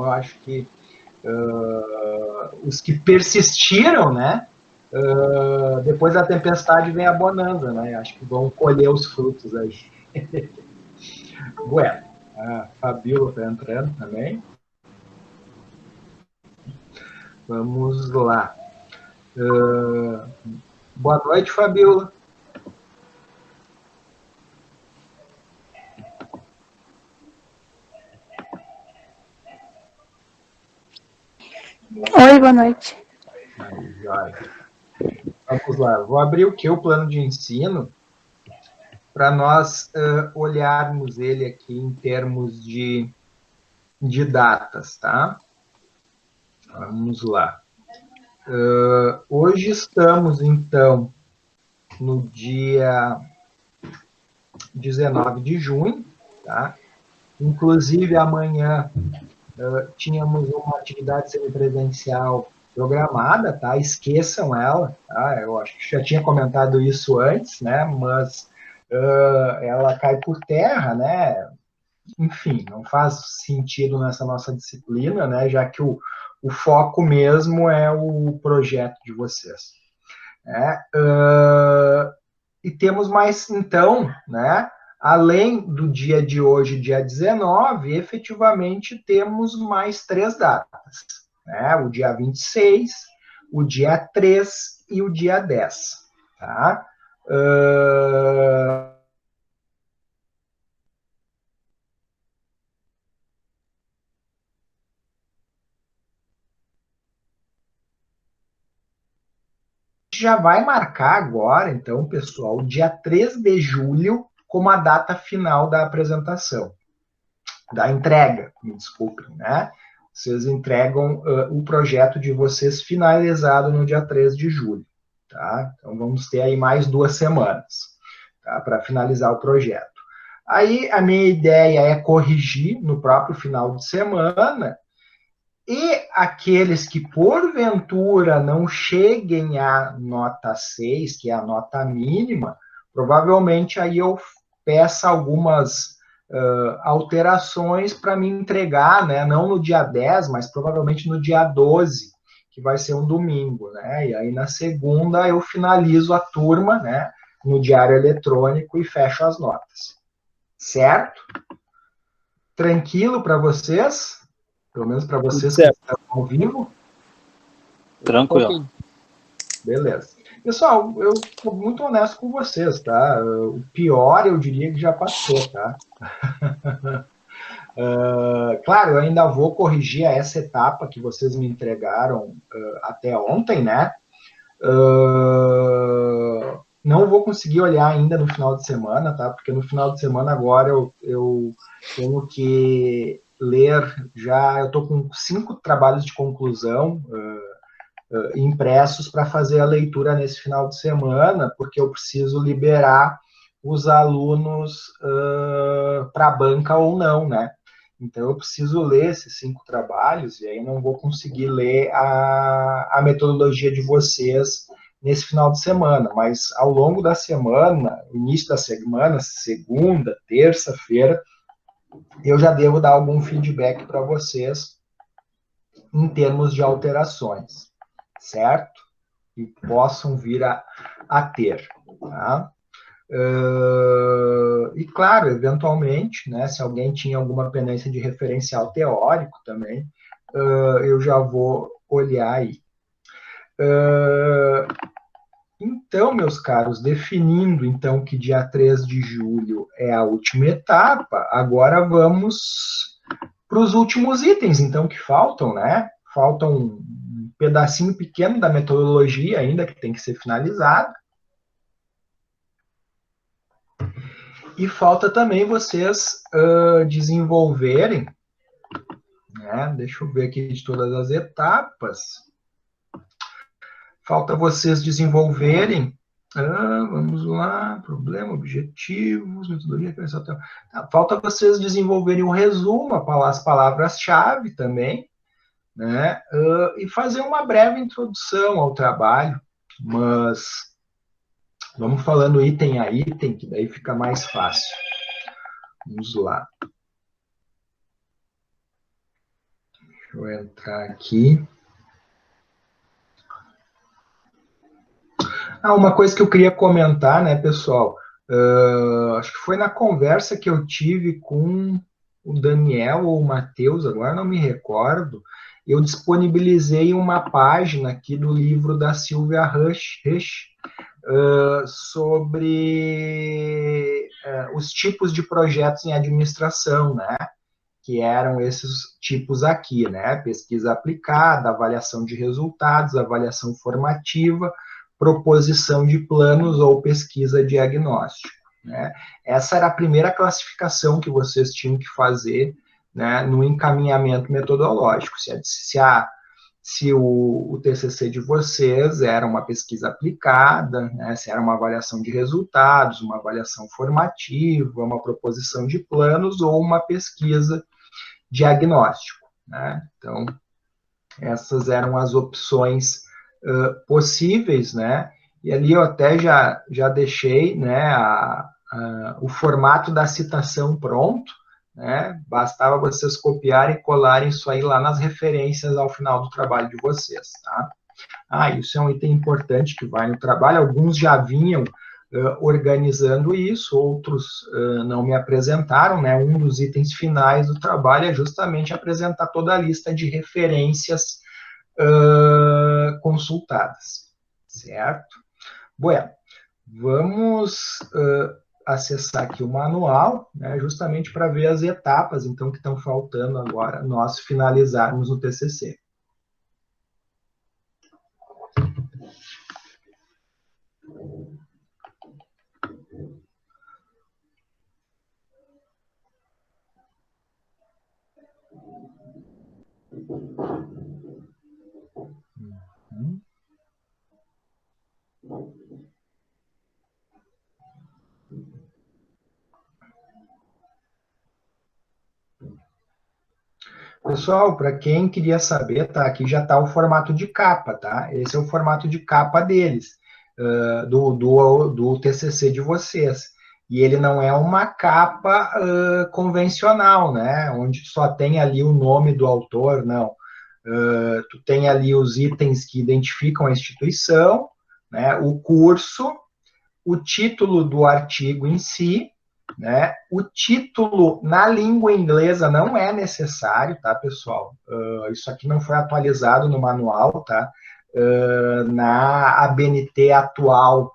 eu acho que os que persistiram, né? Depois da tempestade vem a bonança, né? Acho que vão colher os frutos aí. Bueno, a Fabíola está entrando também. Vamos lá. Boa noite, Fabíola. Oi, boa noite. Aí, joia. Vamos lá. Vou abrir o plano de ensino para nós olharmos ele aqui em termos de datas, tá? Vamos lá. Hoje estamos, então, no dia 19 de junho, tá? Inclusive, amanhã tínhamos uma atividade semipresencial programada, tá? Esqueçam ela, tá? Eu acho que já tinha comentado isso antes, né? Mas ela cai por terra, né? Enfim, não faz sentido nessa nossa disciplina, né? Já que o foco mesmo é o projeto de vocês. Né? E temos mais, então, né? Além do dia de hoje, dia 19, efetivamente temos mais 3 datas. Né? O dia 26, o dia 3 e o dia 10. Tá? Já vai marcar agora, então, pessoal, o dia 3 de julho como a data final da apresentação, da entrega, me desculpem, né? Vocês entregam o projeto de vocês finalizado no dia 3 de julho, tá? Então, vamos ter aí mais 2 semanas, tá? Para finalizar o projeto. Aí, a minha ideia é corrigir no próprio final de semana. E aqueles que, porventura, não cheguem à nota 6, que é a nota mínima, provavelmente aí eu peça algumas alterações para me entregar, né? Não no dia 10, mas provavelmente no dia 12, que vai ser um domingo, né? E aí na segunda eu finalizo a turma, né? No diário eletrônico e fecho as notas. Certo? Tranquilo para vocês? Pelo menos para vocês que estão ao vivo? Tranquilo. Beleza. Pessoal, eu estou muito honesto com vocês, tá? O pior, eu diria que já passou, tá? Claro, eu ainda vou corrigir essa etapa que vocês me entregaram até ontem, né? Não vou conseguir olhar ainda no final de semana, tá? Porque no final de semana agora eu tenho que ler já. Eu estou com 5 trabalhos de conclusão impressos para fazer a leitura nesse final de semana, porque eu preciso liberar os alunos para a banca ou não, né? Então, eu preciso ler esses 5 trabalhos, e aí não vou conseguir ler a metodologia de vocês nesse final de semana, mas ao longo da semana, início da semana, segunda, terça-feira, eu já devo dar algum feedback para vocês em termos de alterações, certo? Que possam vir a ter, tá? E claro, eventualmente, né, se alguém tinha alguma pendência de referencial teórico também, eu já vou olhar aí. Então, meus caros, definindo então que dia 3 de julho é a última etapa, agora vamos para os últimos itens, então, que faltam, né? Faltam um pedacinho pequeno da metodologia ainda que tem que ser finalizado. E falta também vocês desenvolverem, né? Deixa eu ver aqui de todas as etapas. Falta vocês desenvolverem. Vamos lá, problema, objetivos, metodologia, falta vocês desenvolverem um resumo, as palavras-chave também, né? E fazer uma breve introdução ao trabalho, mas vamos falando item a item, que daí fica mais fácil. Vamos lá. Deixa eu entrar aqui. Uma coisa que eu queria comentar, né, pessoal? Acho que foi na conversa que eu tive com o Daniel ou o Matheus, agora não me recordo. Eu disponibilizei uma página aqui do livro da Sylvia Rush sobre os tipos de projetos em administração, né? Que eram esses tipos aqui, né? Pesquisa aplicada, avaliação de resultados, avaliação formativa, proposição de planos ou pesquisa diagnóstico, né? Essa era a primeira classificação que vocês tinham que fazer, né, no encaminhamento metodológico. Se o TCC de vocês era uma pesquisa aplicada, né, se era uma avaliação de resultados, uma avaliação formativa, uma proposição de planos ou uma pesquisa diagnóstico, né? Então, essas eram as opções possíveis, né? E ali eu até já deixei, né, o formato da citação pronto, né? Bastava vocês copiarem e colarem isso aí lá nas referências ao final do trabalho de vocês, tá? Isso é um item importante que vai no trabalho. Alguns já vinham organizando isso, outros não me apresentaram, né? Um dos itens finais do trabalho é justamente apresentar toda a lista de referências consultadas, certo? Bueno, vamos acessar aqui o manual, né, justamente para ver as etapas, então, que estão faltando agora nós finalizarmos o TCC. Pessoal, para quem queria saber, tá? Aqui já está o formato de capa, tá? Esse é o formato de capa deles, do TCC de vocês. E ele não é uma capa convencional, né? Onde só tem ali o nome do autor, não. Tu tem ali os itens que identificam a instituição, né? O curso, o título do artigo em si, né? O título na língua inglesa não é necessário, tá, pessoal? Isso aqui não foi atualizado no manual, tá? Na ABNT atual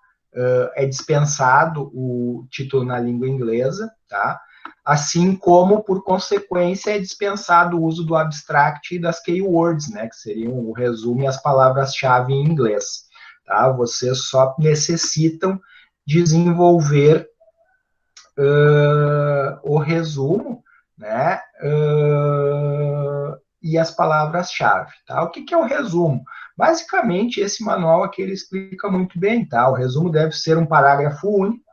é dispensado o título na língua inglesa, tá? Assim como, por consequência, é dispensado o uso do abstract e das keywords, né? Que seriam o resumo e as palavras-chave em inglês, tá? Vocês só necessitam desenvolver o resumo, né, e as palavras-chave, tá? O que é o resumo? Basicamente, esse manual aqui ele explica muito bem, tá? O resumo deve ser um parágrafo único,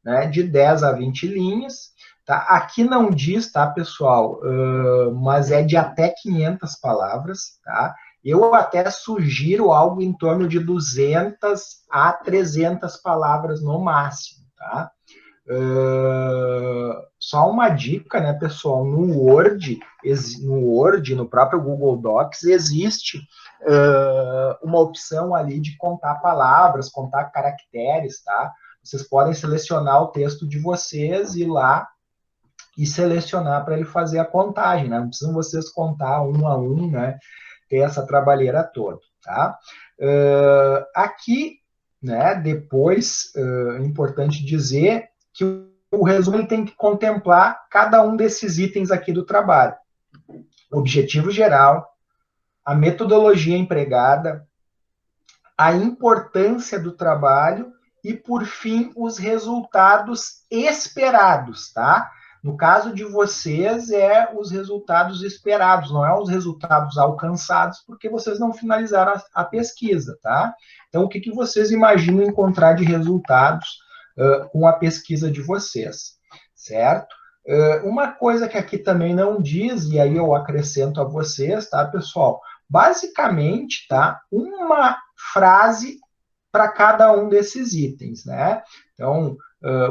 né, de 10 a 20 linhas, tá? Aqui não diz, tá, pessoal, mas é de até 500 palavras, tá? Eu até sugiro algo em torno de 200 a 300 palavras no máximo, tá? Só uma dica, né, pessoal? No Word, no próprio Google Docs, existe uma opção ali de contar palavras, contar caracteres, tá? Vocês podem selecionar o texto de vocês, ir lá e selecionar para ele fazer a contagem, né? Não precisam vocês contar um a um, né? Ter essa trabalheira toda, tá? Aqui, né, depois, é importante dizer que o resumo ele tem que contemplar cada um desses itens aqui do trabalho. O objetivo geral, a metodologia empregada, a importância do trabalho e, por fim, os resultados esperados, tá? No caso de vocês, é os resultados esperados, não é os resultados alcançados, porque vocês não finalizaram a pesquisa, tá? Então, o que vocês imaginam encontrar de resultados com a pesquisa de vocês, certo? Uma coisa que aqui também não diz, e aí eu acrescento a vocês, tá, pessoal? Basicamente, tá? Uma frase para cada um desses itens, né? Então,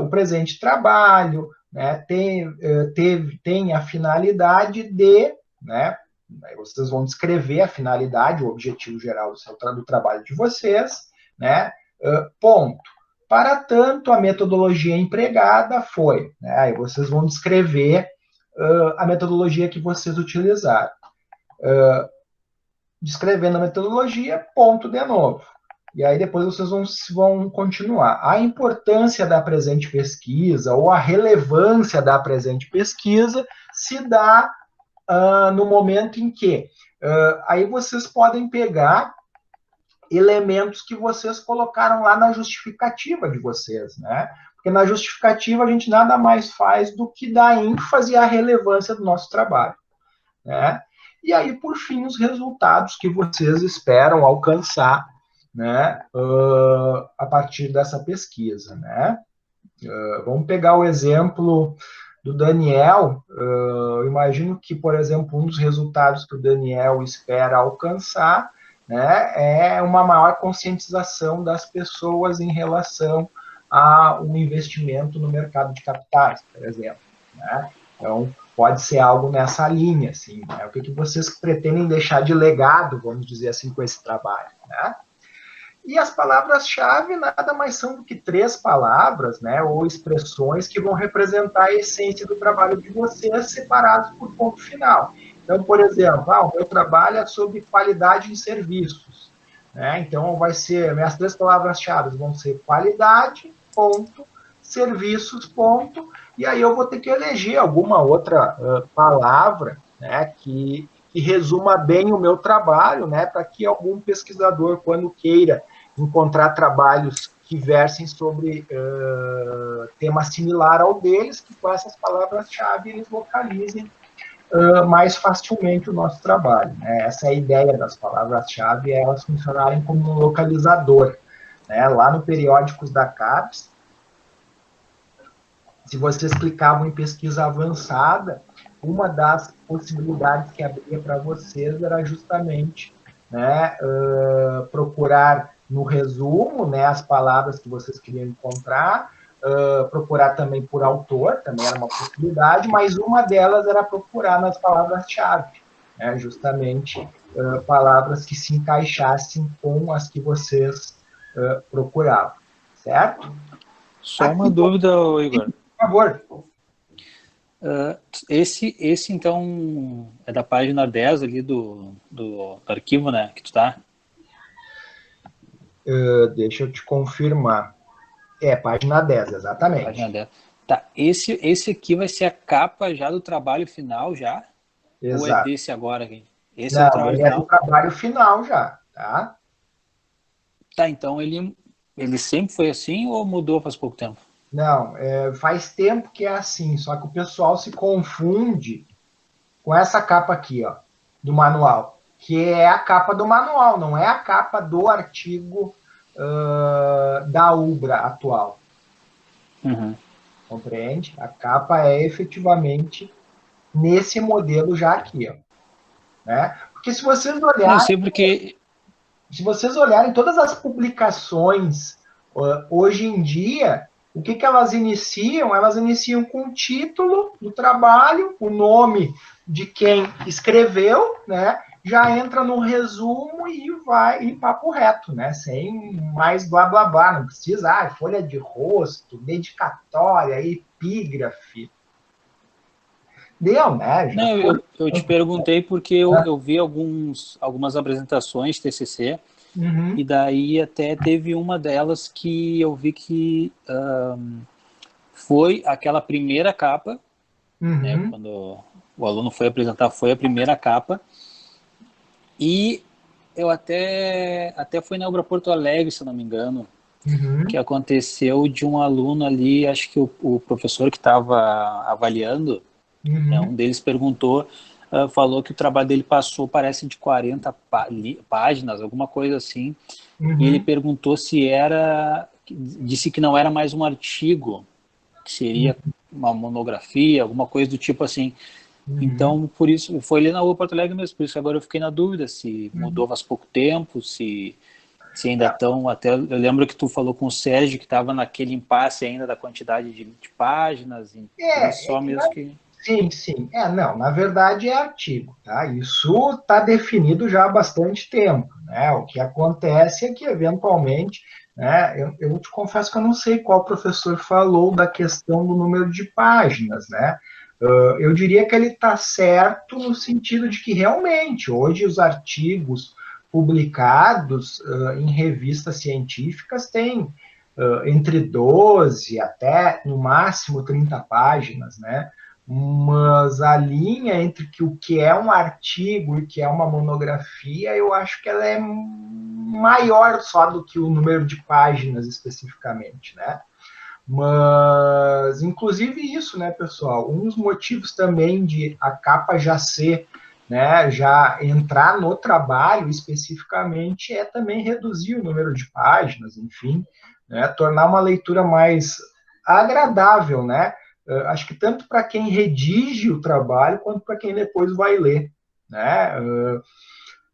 o presente trabalho, né, tem a finalidade de, né, Aí vocês vão descrever a finalidade, o objetivo geral do trabalho de vocês, né? Ponto. Para tanto, a metodologia empregada foi, né? Aí vocês vão descrever a metodologia que vocês utilizaram. Descrevendo a metodologia, ponto de novo. E aí depois vocês vão continuar. A importância da presente pesquisa ou a relevância da presente pesquisa se dá no momento em que aí vocês podem pegar elementos que vocês colocaram lá na justificativa de vocês, né? Porque na justificativa a gente nada mais faz do que dar ênfase à relevância do nosso trabalho, né? E aí, por fim, os resultados que vocês esperam alcançar, né, a partir dessa pesquisa, né? Vamos pegar o exemplo do Daniel. Eu imagino que, por exemplo, um dos resultados que o Daniel espera alcançar, né, é uma maior conscientização das pessoas em relação a um investimento no mercado de capitais, por exemplo, né? Então, pode ser algo nessa linha, assim, né? O que vocês pretendem deixar de legado, vamos dizer assim, com esse trabalho, né? E as palavras-chave nada mais são do que 3 palavras, né, ou expressões que vão representar a essência do trabalho de vocês, separados por ponto final. Então, por exemplo, o meu trabalho é sobre qualidade em serviços, né? Então, vai ser, minhas 3 palavras-chave vão ser qualidade, ponto, serviços, ponto, e aí eu vou ter que eleger alguma outra palavra, né, que resuma bem o meu trabalho, né, para que algum pesquisador, quando queira encontrar trabalhos que versem sobre tema similar ao deles, que com essas palavras-chave eles localizem mais facilmente o nosso trabalho, né? Essa é a ideia das palavras-chave, é elas funcionarem como um localizador, né? Lá no Periódicos da CAPES, se vocês clicavam em pesquisa avançada, uma das possibilidades que abria para vocês era justamente, né, procurar no resumo, né, as palavras que vocês queriam encontrar, procurar também por autor, também era uma possibilidade, mas uma delas era procurar nas palavras-chave, né, justamente palavras que se encaixassem com as que vocês procuravam, certo? Só uma dúvida, Igor. Por favor. Esse, então, é da página 10 ali do arquivo, né, que tu tá? Deixa eu te confirmar. Página 10, exatamente. Página 10. Tá, esse aqui vai ser a capa já do trabalho final já? Exato. Ou é desse agora aqui? Esse Não, é o trabalho ele final? É do trabalho final já, tá? Tá, então ele sempre foi assim ou mudou faz pouco tempo? Não, faz tempo que é assim, só que o pessoal se confunde com essa capa aqui, ó, do manual, que é a capa do manual, não é a capa do artigo da UBRA atual. Uhum. Compreende? A capa é efetivamente nesse modelo já aqui, ó, né? Porque se vocês olharem... Não sei porque... Se vocês olharem todas as publicações hoje em dia, o que elas iniciam? Elas iniciam com o título do trabalho, o nome de quem escreveu, né? Já entra no resumo e vai em papo reto, né? Sem mais blá blá blá, não precisa, folha de rosto, dedicatória, epígrafe. Deu, né? Não, eu te perguntei porque eu vi algumas apresentações de TCC, e daí até teve uma delas que eu vi que foi aquela primeira capa, né, quando o aluno foi apresentar, foi a primeira capa, e eu até fui na Obra Porto Alegre, se eu não me engano, que aconteceu de um aluno ali, acho que o professor que estava avaliando, né, um deles perguntou, falou que o trabalho dele passou, parece, de 40 páginas, alguma coisa assim, e ele perguntou se era, disse que não era mais um artigo, que seria uma monografia, alguma coisa do tipo assim. Então, por isso, foi ali na Rua Porto Alegre mesmo, por isso agora eu fiquei na dúvida se mudou faz pouco tempo, se ainda estão, até eu lembro que tu falou com o Sérgio que estava naquele impasse ainda da quantidade de páginas, por isso só mesmo que... Sim, sim. Não, na verdade é artigo, tá? Isso está definido já há bastante tempo, né? O que acontece é que, eventualmente, né, eu te confesso que eu não sei qual professor falou da questão do número de páginas, né? Eu diria que ele está certo no sentido de que, realmente, hoje os artigos publicados em revistas científicas têm entre 12 até, no máximo, 30 páginas, né? Mas a linha entre o que é um artigo e o que é uma monografia, eu acho que ela é maior só do que o número de páginas especificamente, né? Mas, inclusive isso, né, pessoal? Um dos motivos também de a capa já ser, né, já entrar no trabalho especificamente é também reduzir o número de páginas, enfim, né, tornar uma leitura mais agradável, né? Acho que tanto para quem redige o trabalho quanto para quem depois vai ler, né? O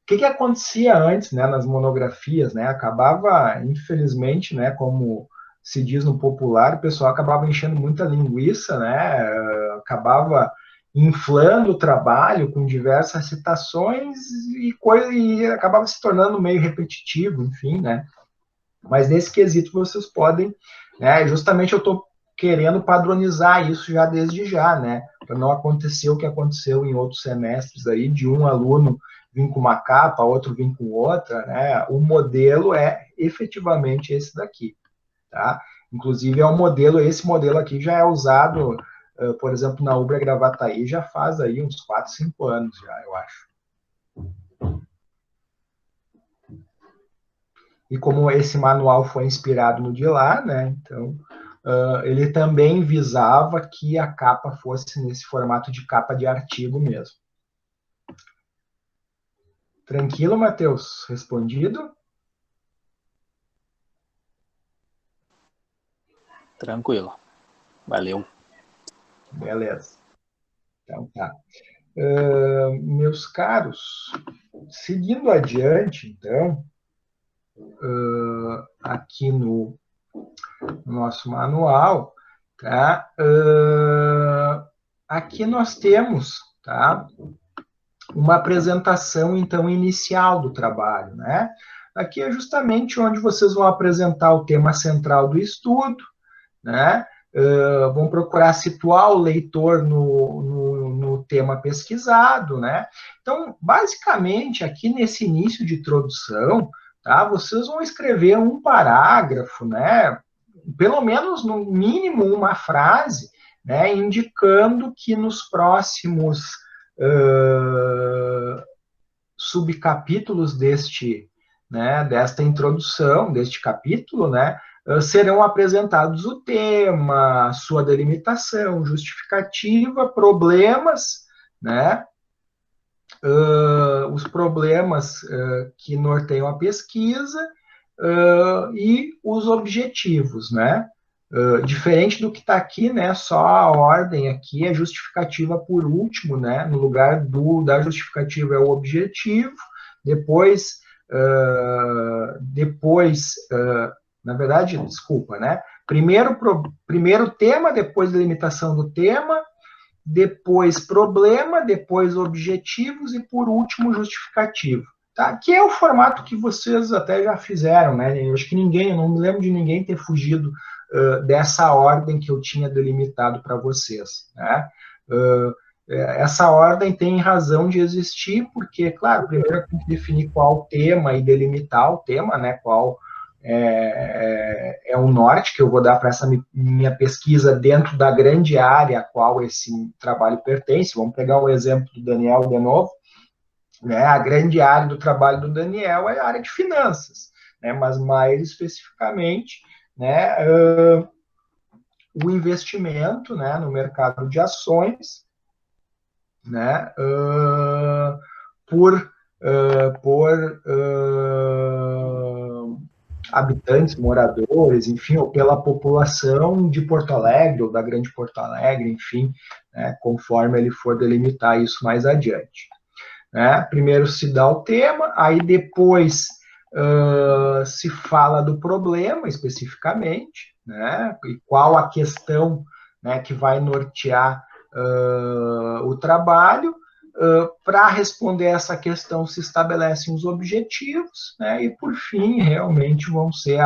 que acontecia antes, né, nas monografias, né? Acabava, infelizmente, né, como se diz no popular, o pessoal acabava enchendo muita linguiça, né? Acabava inflando o trabalho com diversas citações e acabava se tornando meio repetitivo, enfim, né? Mas nesse quesito vocês podem, né? Justamente eu estou querendo padronizar isso já desde já, né? Para não acontecer o que aconteceu em outros semestres aí, de um aluno vir com uma capa, outro vir com outra, né? O modelo é efetivamente esse daqui, tá? Inclusive é um modelo, esse modelo aqui já é usado, por exemplo, na Ubra Gravataí já faz aí uns 4, 5 anos já, eu acho. E como esse manual foi inspirado no de lá, né? Então, ele também visava que a capa fosse nesse formato de capa de artigo mesmo. Tranquilo, Matheus? Respondido? Tranquilo. Valeu. Beleza. Então tá. Meus caros, seguindo adiante, então, aqui no nosso manual, tá? Aqui nós temos, tá? Uma apresentação, então, inicial do trabalho, né? Aqui é justamente onde vocês vão apresentar o tema central do estudo, né? Vão procurar situar o leitor no tema pesquisado, né? Então, basicamente, aqui nesse início de introdução, tá? Vocês vão escrever um parágrafo, né? Pelo menos, no mínimo, uma frase, né? Indicando que nos próximos subcapítulos desta introdução, deste capítulo, né, serão apresentados o tema, sua delimitação, justificativa, problemas, né, os problemas que norteiam a pesquisa e os objetivos, né? Diferente do que está aqui, né? Só a ordem aqui é justificativa por último, né? No lugar da justificativa é o objetivo, depois, na verdade, desculpa, né? Primeiro tema, depois delimitação do tema, depois problema, depois objetivos e por último justificativo. Tá? Que é o formato que vocês até já fizeram, né? Eu acho que eu não me lembro de ninguém ter fugido dessa ordem que eu tinha delimitado para vocês, né? Essa ordem tem razão de existir, porque, claro, primeiro tem que definir qual o tema e delimitar o tema, né? Qual é o norte que eu vou dar para essa minha pesquisa dentro da grande área a qual esse trabalho pertence. Vamos pegar o exemplo do Daniel de novo, né? A grande área do trabalho do Daniel é a área de finanças, né? Mas mais especificamente, né, o investimento, né, no mercado de ações, né, por habitantes, moradores, enfim, ou pela população de Porto Alegre, ou da Grande Porto Alegre, enfim, né, conforme ele for delimitar isso mais adiante. Né? Primeiro se dá o tema, aí depois se fala do problema especificamente, né? E qual a questão, né, que vai nortear o trabalho. Para responder essa questão, se estabelecem os objetivos, né, e, por fim, realmente vão ser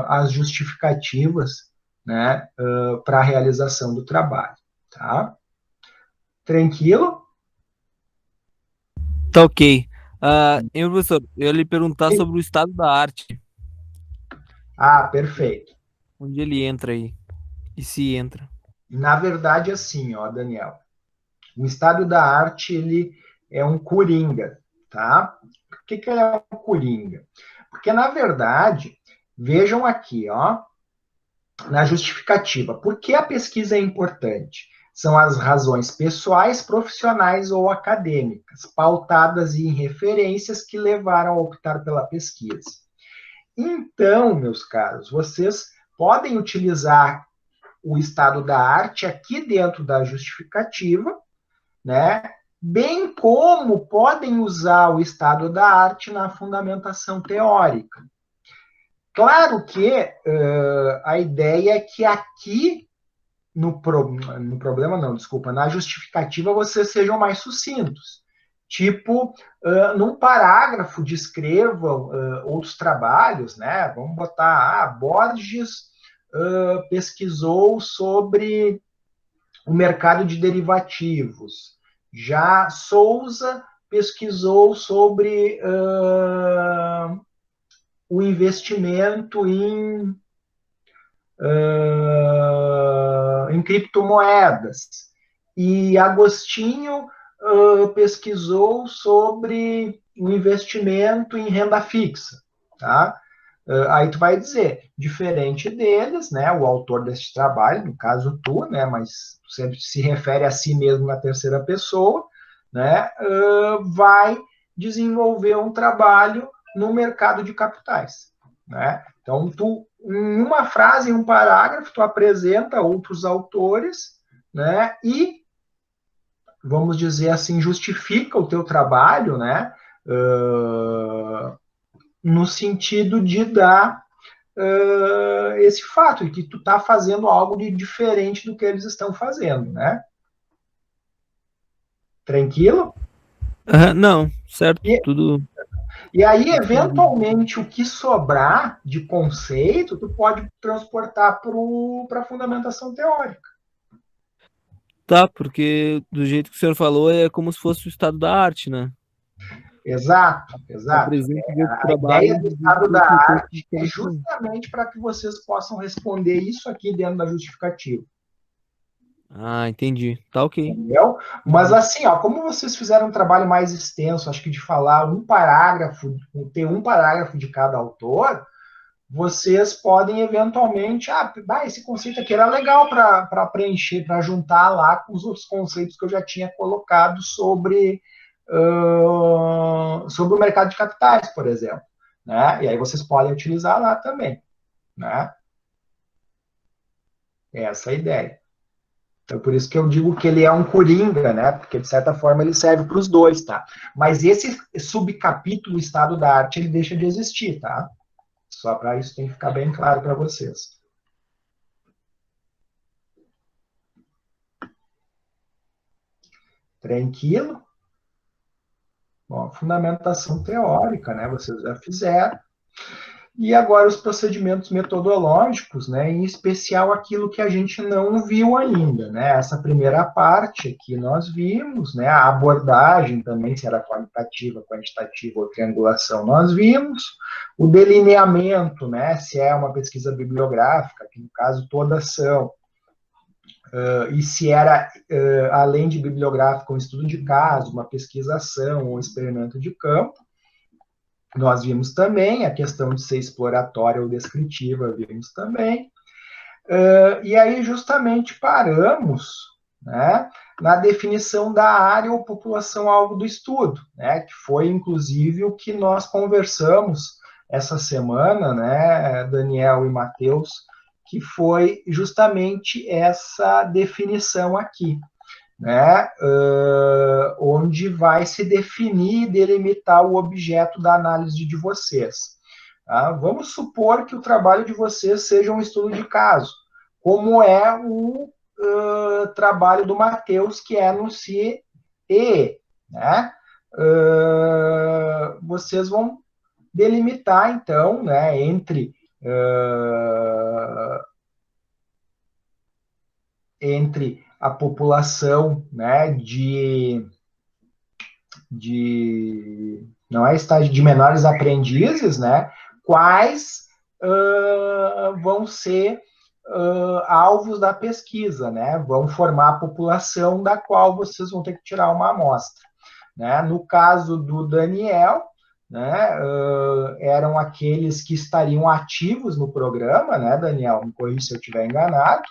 as justificativas, né, para a realização do trabalho. Tá? Tranquilo? Tá ok. Professor, eu ia lhe perguntar sobre o estado da arte. Perfeito. Onde ele entra aí? E se entra? Na verdade, assim, ó, Daniel, o estado da arte, ele é um coringa, tá? Por que ele é um coringa? Porque, na verdade, vejam aqui, ó, na justificativa, por que a pesquisa é importante? São as razões pessoais, profissionais ou acadêmicas, pautadas em referências que levaram a optar pela pesquisa. Então, meus caros, vocês podem utilizar o estado da arte aqui dentro da justificativa, né? Bem como podem usar o estado da arte na fundamentação teórica. Claro que a ideia é que aqui, no problema não, desculpa, na justificativa vocês sejam mais sucintos. Tipo, num parágrafo descrevam outros trabalhos, né? Vamos botar, Borges pesquisou sobre o mercado de derivativos. Já Souza pesquisou sobre o investimento em criptomoedas. E Agostinho pesquisou sobre o investimento em renda fixa. Tá? Aí tu vai dizer, diferente deles, né, o autor desse trabalho, no caso tu, né, mas sempre se refere a si mesmo na terceira pessoa, né, vai desenvolver um trabalho no mercado de capitais, né? Então, tu, em uma frase, em um parágrafo, tu apresenta outros autores, né, e, vamos dizer assim, justifica o teu trabalho, né, no sentido de dar esse fato, de que tu está fazendo algo de diferente do que eles estão fazendo, né? Tranquilo? Não, certo, tudo. E aí, eventualmente, o que sobrar de conceito, tu pode transportar para a fundamentação teórica. Tá, porque do jeito que o senhor falou, é como se fosse o estado da arte, né? Exato, exato. A ideia do estado da arte é justamente para que vocês possam responder isso aqui dentro da justificativa. Entendi. Tá ok. Entendeu? Mas assim, ó, como vocês fizeram um trabalho mais extenso, acho que de falar um parágrafo, ter um parágrafo de cada autor, vocês podem eventualmente, esse conceito aqui era legal para preencher, para juntar lá com os outros conceitos que eu já tinha colocado sobre o mercado de capitais, por exemplo, né? E aí vocês podem utilizar lá também, né? Essa é a ideia. Então, por isso que eu digo que ele é um coringa, né? Porque, de certa forma, ele serve para os dois, tá? Mas esse subcapítulo, estado da arte, ele deixa de existir, tá? Só para isso tem que ficar bem claro para vocês. Tranquilo? Bom, fundamentação teórica, né? Vocês já fizeram. E agora os procedimentos metodológicos, né, em especial aquilo que a gente não viu ainda, né, essa primeira parte que nós vimos, né, a abordagem também, se era qualitativa, quantitativa ou triangulação, nós vimos, o delineamento, né, se é uma pesquisa bibliográfica, que no caso todas são, e se era, além de bibliográfica, um estudo de caso, uma pesquisação ou um experimento de campo. Nós vimos também a questão de ser exploratória ou descritiva, vimos também. E aí, justamente, paramos, né, na definição da área ou população-alvo do estudo, né, que foi, inclusive, o que nós conversamos essa semana, né, Daniel e Matheus, que foi justamente essa definição aqui, né, onde vai se definir e delimitar o objeto da análise de vocês. Tá? Vamos supor que o trabalho de vocês seja um estudo de caso, como é trabalho do Matheus, que é no CIEE, né? Vocês vão delimitar, então, né, entre a população, né, não é estágio de menores aprendizes, né, quais vão ser alvos da pesquisa, né, vão formar a população da qual vocês vão ter que tirar uma amostra, né. No caso do Daniel, né, eram aqueles que estariam ativos no programa, né, Daniel, me corrija se eu estiver enganado,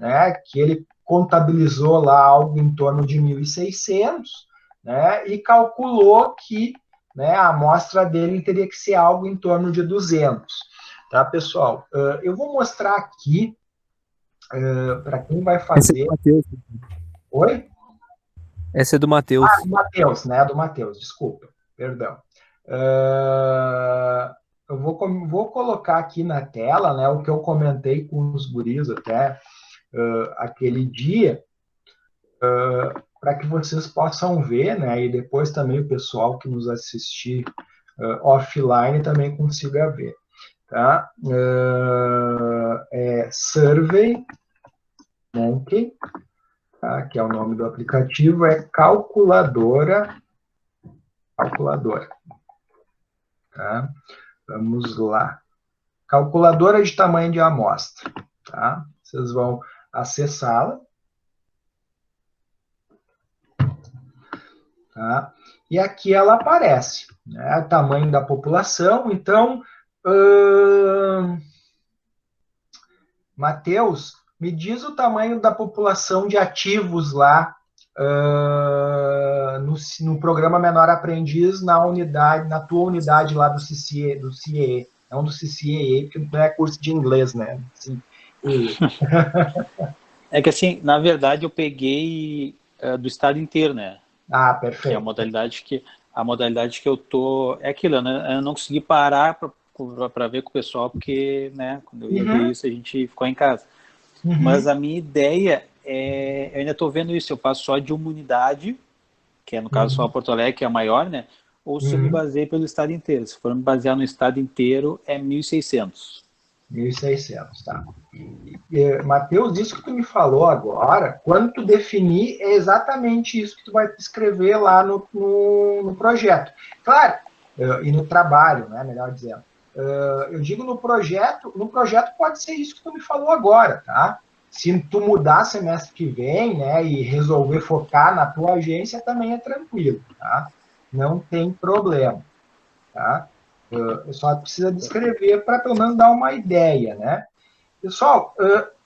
né, que ele contabilizou lá algo em torno de 1.600, né, e calculou que, né, a amostra dele teria que ser algo em torno de 200. Tá, pessoal? Eu vou mostrar aqui para quem vai fazer... Oi? Essa é do Matheus. Do Matheus, né? Do Matheus, desculpa, perdão. Eu vou colocar aqui na tela, né, o que eu comentei com os guris até aquele dia, para que vocês possam ver, né, e depois também o pessoal que nos assistir offline também consiga ver. Tá? Survey Monkey, tá? Que é o nome do aplicativo, é calculadora. Tá? Vamos lá. Calculadora de tamanho de amostra. Tá? Vocês vão acessá-la. Tá? E aqui ela aparece, né? O tamanho da população. Então, Matheus, me diz o tamanho da população de ativos lá no programa Menor Aprendiz, na tua unidade lá do CIEE, não do CCEE, porque não é curso de inglês, né? Sim. É que assim, na verdade, eu peguei do estado inteiro, né? Ah, perfeito. Que é a modalidade que eu tô é aquilo, né? Eu não consegui parar para ver com o pessoal, porque, né, quando eu ia ver isso, a gente ficou em casa. Mas a minha ideia eu ainda estou vendo isso, eu passo só de uma unidade, que é no caso só a Porto Alegre, que é a maior, né? Ou se eu me baseei pelo estado inteiro. Se for me basear no estado inteiro, é 1.600. 1.600, tá. Matheus, isso que tu me falou agora, quando tu definir, é exatamente isso que tu vai escrever lá no projeto. Claro, e no trabalho, né, melhor dizendo. Eu digo no projeto pode ser isso que tu me falou agora, tá? Se tu mudar semestre que vem, né, e resolver focar na tua agência, também é tranquilo, tá? Não tem problema, tá? Só precisa descrever para pelo menos dar uma ideia, né? Pessoal,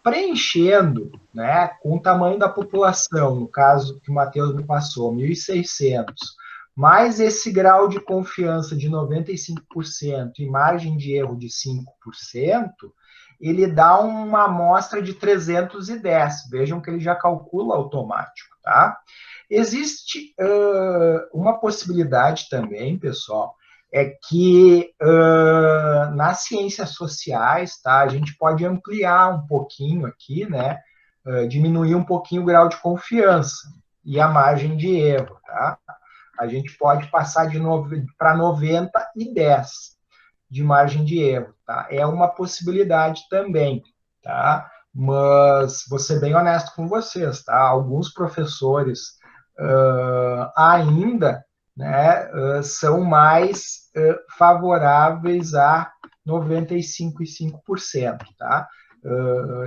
preenchendo, né, com o tamanho da população, no caso que o Matheus me passou, 1.600, mais esse grau de confiança de 95% e margem de erro de 5%, ele dá uma amostra de 310. Vejam que ele já calcula automático, tá? Existe uma possibilidade também, pessoal, é que nas ciências sociais, tá, a gente pode ampliar um pouquinho aqui, né, diminuir um pouquinho o grau de confiança e a margem de erro, tá? A gente pode passar para 90 e 10 de margem de erro, tá? É uma possibilidade também, tá? Mas vou ser bem honesto com vocês, tá? Alguns professores ainda, né, são mais favoráveis a 95,5%, tá?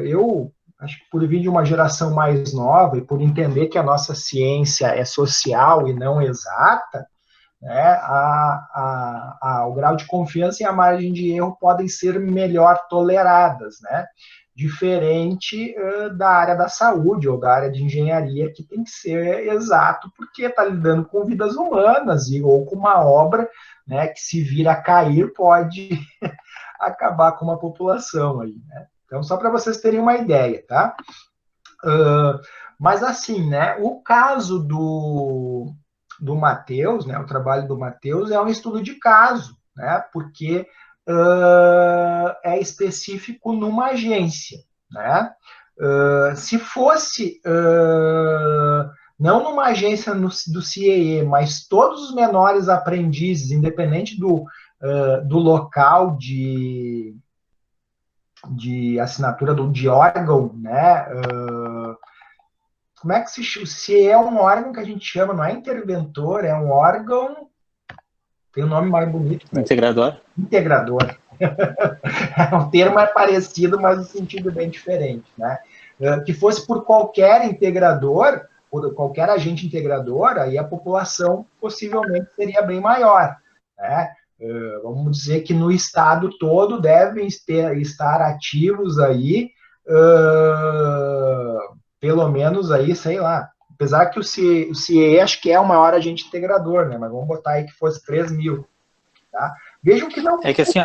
Eu acho que por vir de uma geração mais nova e por entender que a nossa ciência é social e não exata, né, o grau de confiança e a margem de erro podem ser melhor toleradas, né? Diferente da área da saúde ou da área de engenharia, que tem que ser exato, porque está lidando com vidas humanas ou com uma obra, né, que se vir a cair pode acabar com uma população aí, né? Então, só para vocês terem uma ideia, tá? Mas assim, né, o caso do Matheus, né, o trabalho do Matheus é um estudo de caso, né, porque é específico numa agência, né? Se fosse não numa agência do CIEE, mas todos os menores aprendizes, independente do local de assinatura de órgão, né? Como é que se é um órgão que a gente chama, não é interventor, é um órgão, tem um nome mais bonito. Integrador. Integrador. O termo é parecido, mas o sentido é bem diferente, né? Que fosse por qualquer integrador, por qualquer agente integrador, aí a população possivelmente seria bem maior, né? Vamos dizer que no estado todo devem estar ativos aí, pelo menos aí, sei lá, apesar que o CIE acho que é o maior agente integrador, né? Mas vamos botar aí que fosse 3 mil, tá? Vejam que não... É que assim,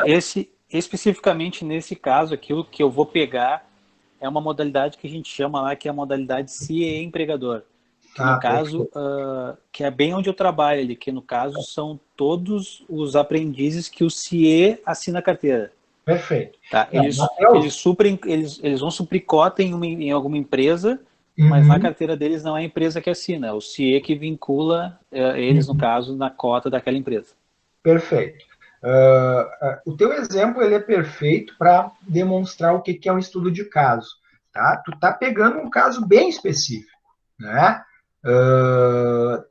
especificamente nesse caso, aquilo que eu vou pegar é uma modalidade que a gente chama lá, que é a modalidade CIE empregador. Que no caso, que é bem onde eu trabalho ali, que no caso são todos os aprendizes que o CIE assina a carteira. Perfeito. Tá? Eles vão suprir cota em alguma empresa, mas na carteira deles não é a empresa que assina, é o CIE que vincula eles, no caso, na cota daquela empresa. Perfeito. O teu exemplo ele é perfeito para demonstrar o que é um estudo de caso. Tá? Tu tá pegando um caso bem específico, né?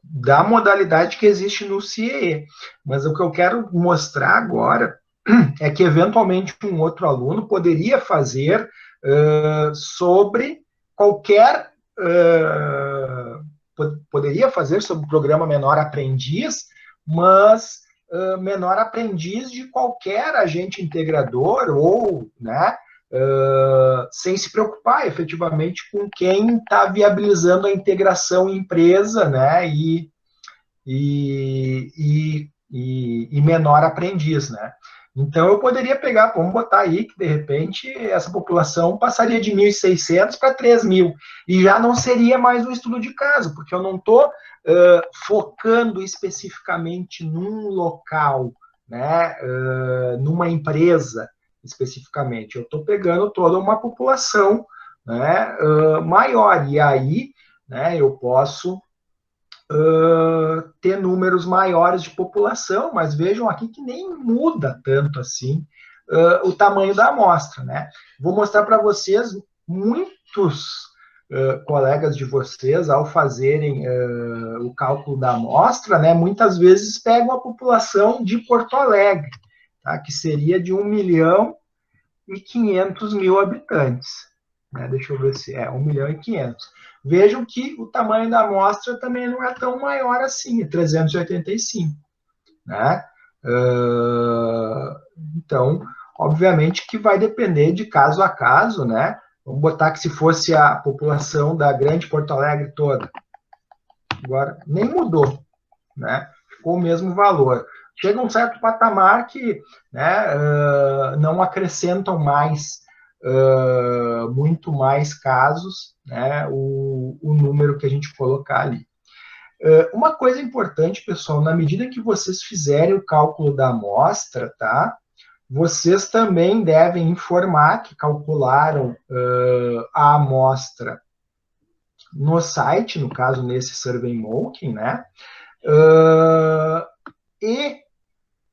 Da modalidade que existe no CIE. Mas o que eu quero mostrar agora é que, eventualmente, um outro aluno poderia fazer sobre qualquer... poderia fazer sobre o programa Menor Aprendiz, mas menor aprendiz de qualquer agente integrador ou, né, sem se preocupar efetivamente com quem está viabilizando a integração empresa, né, e menor aprendiz, né. Então, eu poderia pegar, vamos botar aí que, de repente, essa população passaria de 1.600 para 3.000, e já não seria mais um estudo de caso, porque eu não estou focando especificamente num local, né, numa empresa especificamente. Eu estou pegando toda uma população, né, maior, e aí, né, eu posso ter números maiores de população, mas vejam aqui que nem muda tanto assim o tamanho da amostra, né? Vou mostrar para vocês muitos colegas de vocês, ao fazerem o cálculo da amostra, né, muitas vezes pegam a população de Porto Alegre, tá, que seria de 1.500.000 habitantes. Né? Deixa eu ver se é 1.500.000. Vejam que o tamanho da amostra também não é tão maior assim, é 385. Né? Então, obviamente que vai depender de caso a caso, né? Vamos botar que se fosse a população da grande Porto Alegre toda. Agora, nem mudou, né? Ficou o mesmo valor. Chega um certo patamar que, né, não acrescentam mais, muito mais casos, né, o número que a gente colocar ali. Uma coisa importante, pessoal, na medida que vocês fizerem o cálculo da amostra, tá? Vocês também devem informar que calcularam a amostra no site, no caso, nesse SurveyMonkey, né? E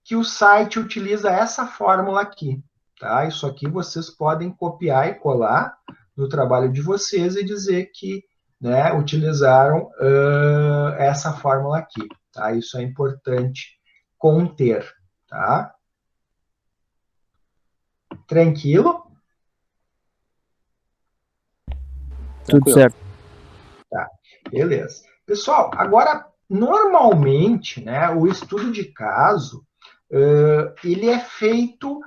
que o site utiliza essa fórmula aqui, tá? Isso aqui vocês podem copiar e colar no trabalho de vocês e dizer que, né, utilizaram essa fórmula aqui, tá? Isso é importante conter, tá? Tranquilo? Tudo certo. Tá, beleza. Pessoal, agora, normalmente, né, o estudo de caso, ele é feito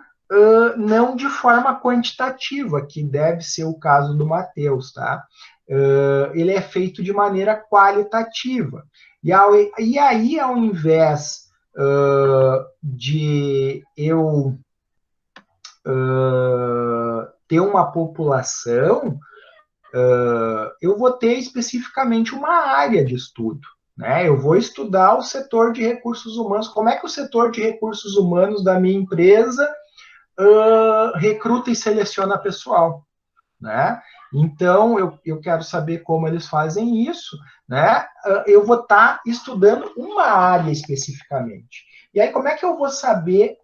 não de forma quantitativa, que deve ser o caso do Matheus, tá? Ele é feito de maneira qualitativa. E aí, ao invés de eu ter uma população, eu vou ter especificamente uma área de estudo. Né? Eu vou estudar o setor de recursos humanos, como é que o setor de recursos humanos da minha empresa recruta e seleciona pessoal. Né? Então, eu quero saber como eles fazem isso, né? Eu vou estar estudando uma área especificamente. E aí, como é que eu vou saber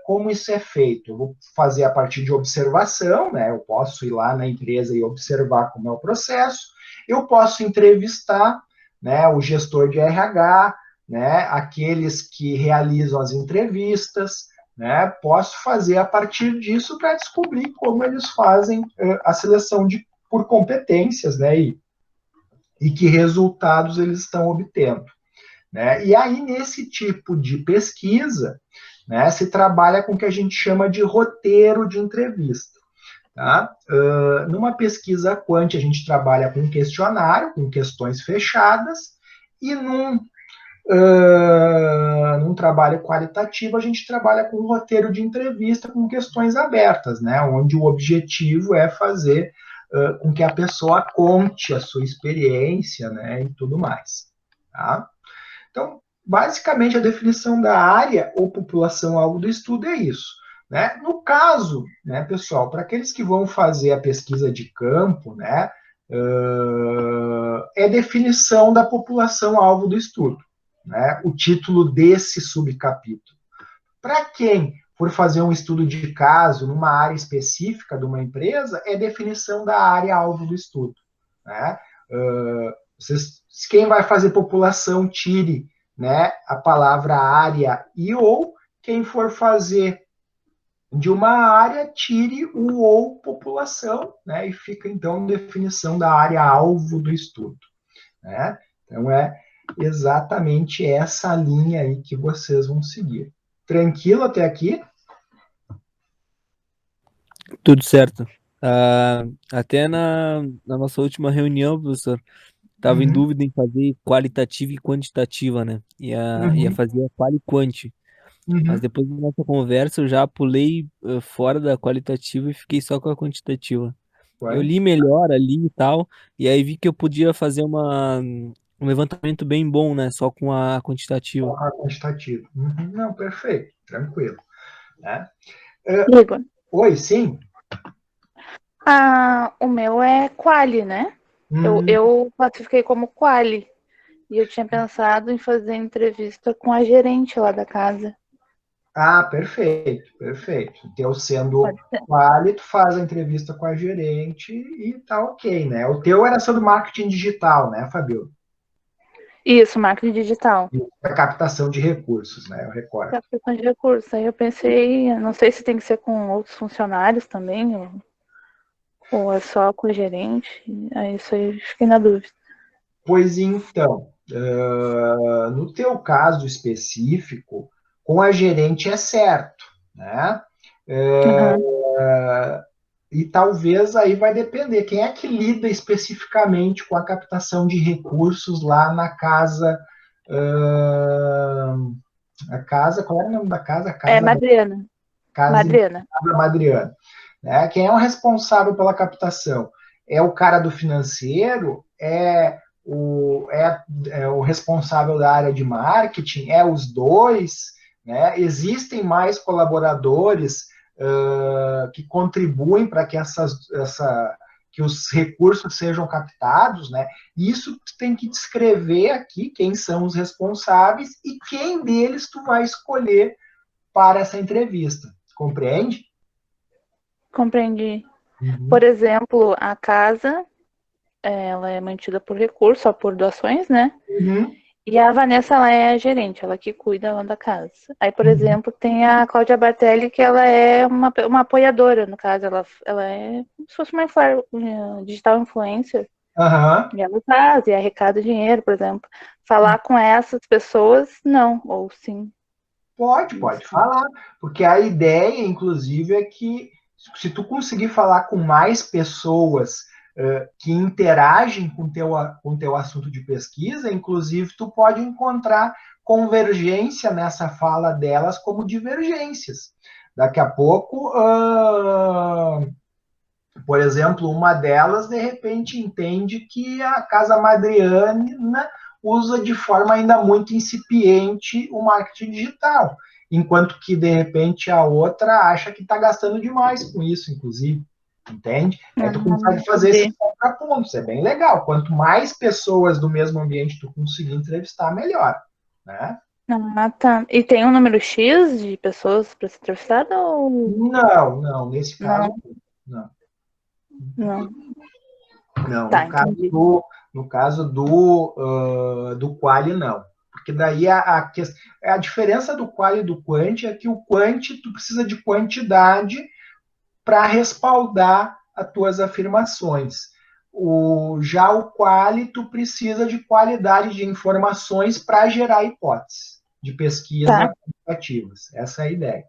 como isso é feito? Eu vou fazer a partir de observação, né? Eu posso ir lá na empresa e observar como é o processo. Eu posso entrevistar, né, o gestor de RH, né, aqueles que realizam as entrevistas, né? Posso fazer a partir disso para descobrir como eles fazem a seleção por competências, né? E que resultados eles estão obtendo. Né? E aí, nesse tipo de pesquisa, né, se trabalha com o que a gente chama de roteiro de entrevista. Tá? Numa pesquisa quant, a gente trabalha com questionário, com questões fechadas, e num trabalho qualitativo, a gente trabalha com um roteiro de entrevista com questões abertas, né, onde o objetivo é fazer com que a pessoa conte a sua experiência, né, e tudo mais. Tá? Então, basicamente, a definição da área ou população-alvo do estudo é isso. Né? No caso, né, pessoal, para aqueles que vão fazer a pesquisa de campo, né, é definição da população-alvo do estudo, né, o título desse subcapítulo. Para quem for fazer um estudo de caso numa área específica de uma empresa, é definição da área-alvo do estudo. Né? Quem vai fazer população, tire, né, a palavra área e ou, quem for fazer de uma área, tire o ou população, né, e fica então definição da área-alvo do estudo. Né? Então é exatamente essa linha aí que vocês vão seguir. Tranquilo até aqui? Tudo certo. Até na nossa última reunião, professor, estava em dúvida em fazer qualitativa e quantitativa, né? Ia fazer a quali quant. Mas depois da nossa conversa eu já pulei fora da qualitativa e fiquei só com a quantitativa. Eu li melhor ali e tal, e aí vi que eu podia fazer um levantamento bem bom, né? Só com a quantitativa. A quantitativa. Não, perfeito, tranquilo. Né? Igor. Oi, sim? O meu é quali, né? Eu classifiquei como quali. E eu tinha pensado em fazer entrevista com a gerente lá da casa. Ah, perfeito, perfeito. Então, sendo quali, tu faz a entrevista com a gerente e tá ok, né? O teu era sobre marketing digital, né, Fabio? Isso, marketing digital. E a captação de recursos, né? Eu recordo. Captação de recursos. Aí eu pensei, não sei se tem que ser com outros funcionários também, ou é só com o gerente. Aí isso aí eu fiquei na dúvida. Pois então, no teu caso específico, com a gerente é certo, né? E talvez aí vai depender. Quem é que lida especificamente com a captação de recursos lá na casa? A casa, qual era o nome da casa? Madriana. Madriana. Casa Madriana. Né? Quem é o responsável pela captação? É o cara do financeiro? É o responsável da área de marketing? É os dois? Né? Existem mais colaboradores que contribuem para que que os recursos sejam captados, né? Isso tu tem que descrever aqui quem são os responsáveis e quem deles tu vai escolher para essa entrevista. Compreende? Compreendi. Por exemplo, a casa, ela é mantida por recurso, só por doações, né? E a Vanessa, ela é a gerente, ela que cuida lá da casa. Aí, por exemplo, tem a Cláudia Bartelli, que ela é uma apoiadora, no caso. Ela é como se fosse uma digital influencer. E ela faz, e arrecada dinheiro, por exemplo. Falar com essas pessoas, não, ou sim. Pode falar, porque a ideia, inclusive, é que se tu conseguir falar com mais pessoas que interagem com teu assunto de pesquisa, inclusive tu pode encontrar convergência nessa fala delas como divergências. Daqui a pouco, por exemplo, uma delas, de repente, entende que a Casa Madriana usa de forma ainda muito incipiente o marketing digital, enquanto que, de repente, a outra acha que está gastando demais com isso, inclusive. entende? Aí tu consegue fazer esses contrapontos, é bem legal. Quanto mais pessoas do mesmo ambiente tu conseguir entrevistar, melhor, né? Ah, tá. E tem um número X de pessoas para ser entrevistada ou... Não, nesse caso, não. Não. Não, Tá, no caso do quali, não. Porque daí a diferença do quali e do quant é que o quant tu precisa de quantidade para respaldar as tuas afirmações. Já o quali, tu precisa de qualidade de informações para gerar hipóteses de pesquisa quantitativas. Essa é a ideia.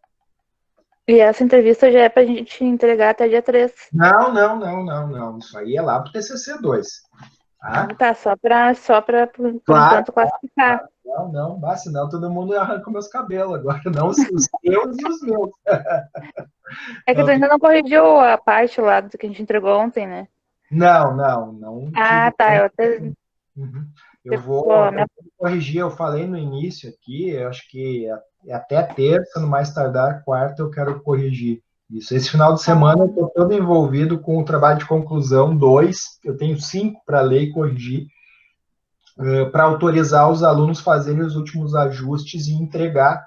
E essa entrevista já é para a gente entregar até dia 3. Não. Isso aí é lá pro TCC2. Tá, só para por enquanto classificar. Não, senão todo mundo arranca meus cabelos agora, não os teus e os meus. É que tu ainda não corrigiu a parte lá do que a gente entregou ontem, né? Não. Ah, tá. Eu até... Eu vou corrigir, eu falei no início aqui, eu acho que até terça, no mais tardar quarta, eu quero corrigir isso. Esse final de semana eu estou todo envolvido com o trabalho de conclusão 2, eu tenho 5 para ler e corrigir, para autorizar os alunos fazerem os últimos ajustes e entregar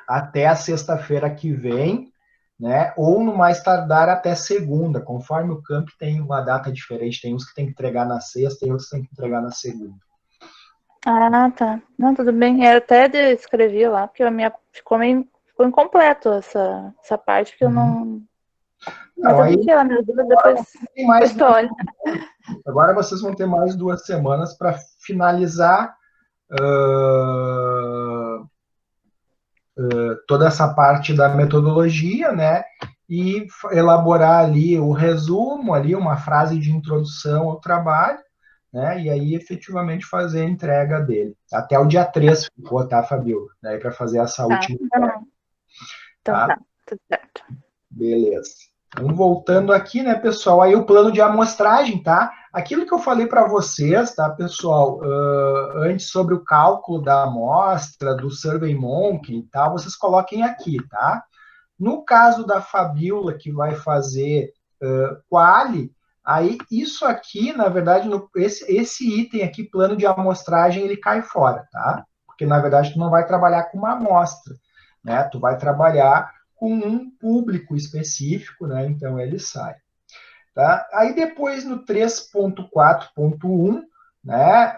até a sexta-feira que vem, né? Ou no mais tardar até segunda, conforme o camp tem uma data diferente, tem uns que tem que entregar na sexta e outros que tem que entregar na segunda. Ah, tá. Não, tudo bem. Eu até escrevi lá, porque a minha ficou incompleto essa parte, porque eu não... Mas eu vi que ela me ajuda depois tu olha. Agora vocês vão ter mais 2 semanas para finalizar toda essa parte da metodologia, né? E elaborar ali o resumo, ali uma frase de introdução ao trabalho, né? E aí efetivamente fazer a entrega dele. Até o dia 3 ficou, tá, Fabiola? Daí para fazer essa última entrega. Então tá, tudo certo. Beleza. Então, voltando aqui, né, pessoal, aí o plano de amostragem, tá? Aquilo que eu falei para vocês, tá, pessoal, antes sobre o cálculo da amostra, do SurveyMonkey e tal, vocês coloquem aqui, tá? No caso da Fabiola, que vai fazer quali, aí isso aqui, na verdade, esse item aqui, plano de amostragem, ele cai fora, tá? Porque, na verdade, tu não vai trabalhar com uma amostra, né? Tu vai trabalhar com um público específico, né? Então ele sai. Tá? Aí depois no 3.4.1, né?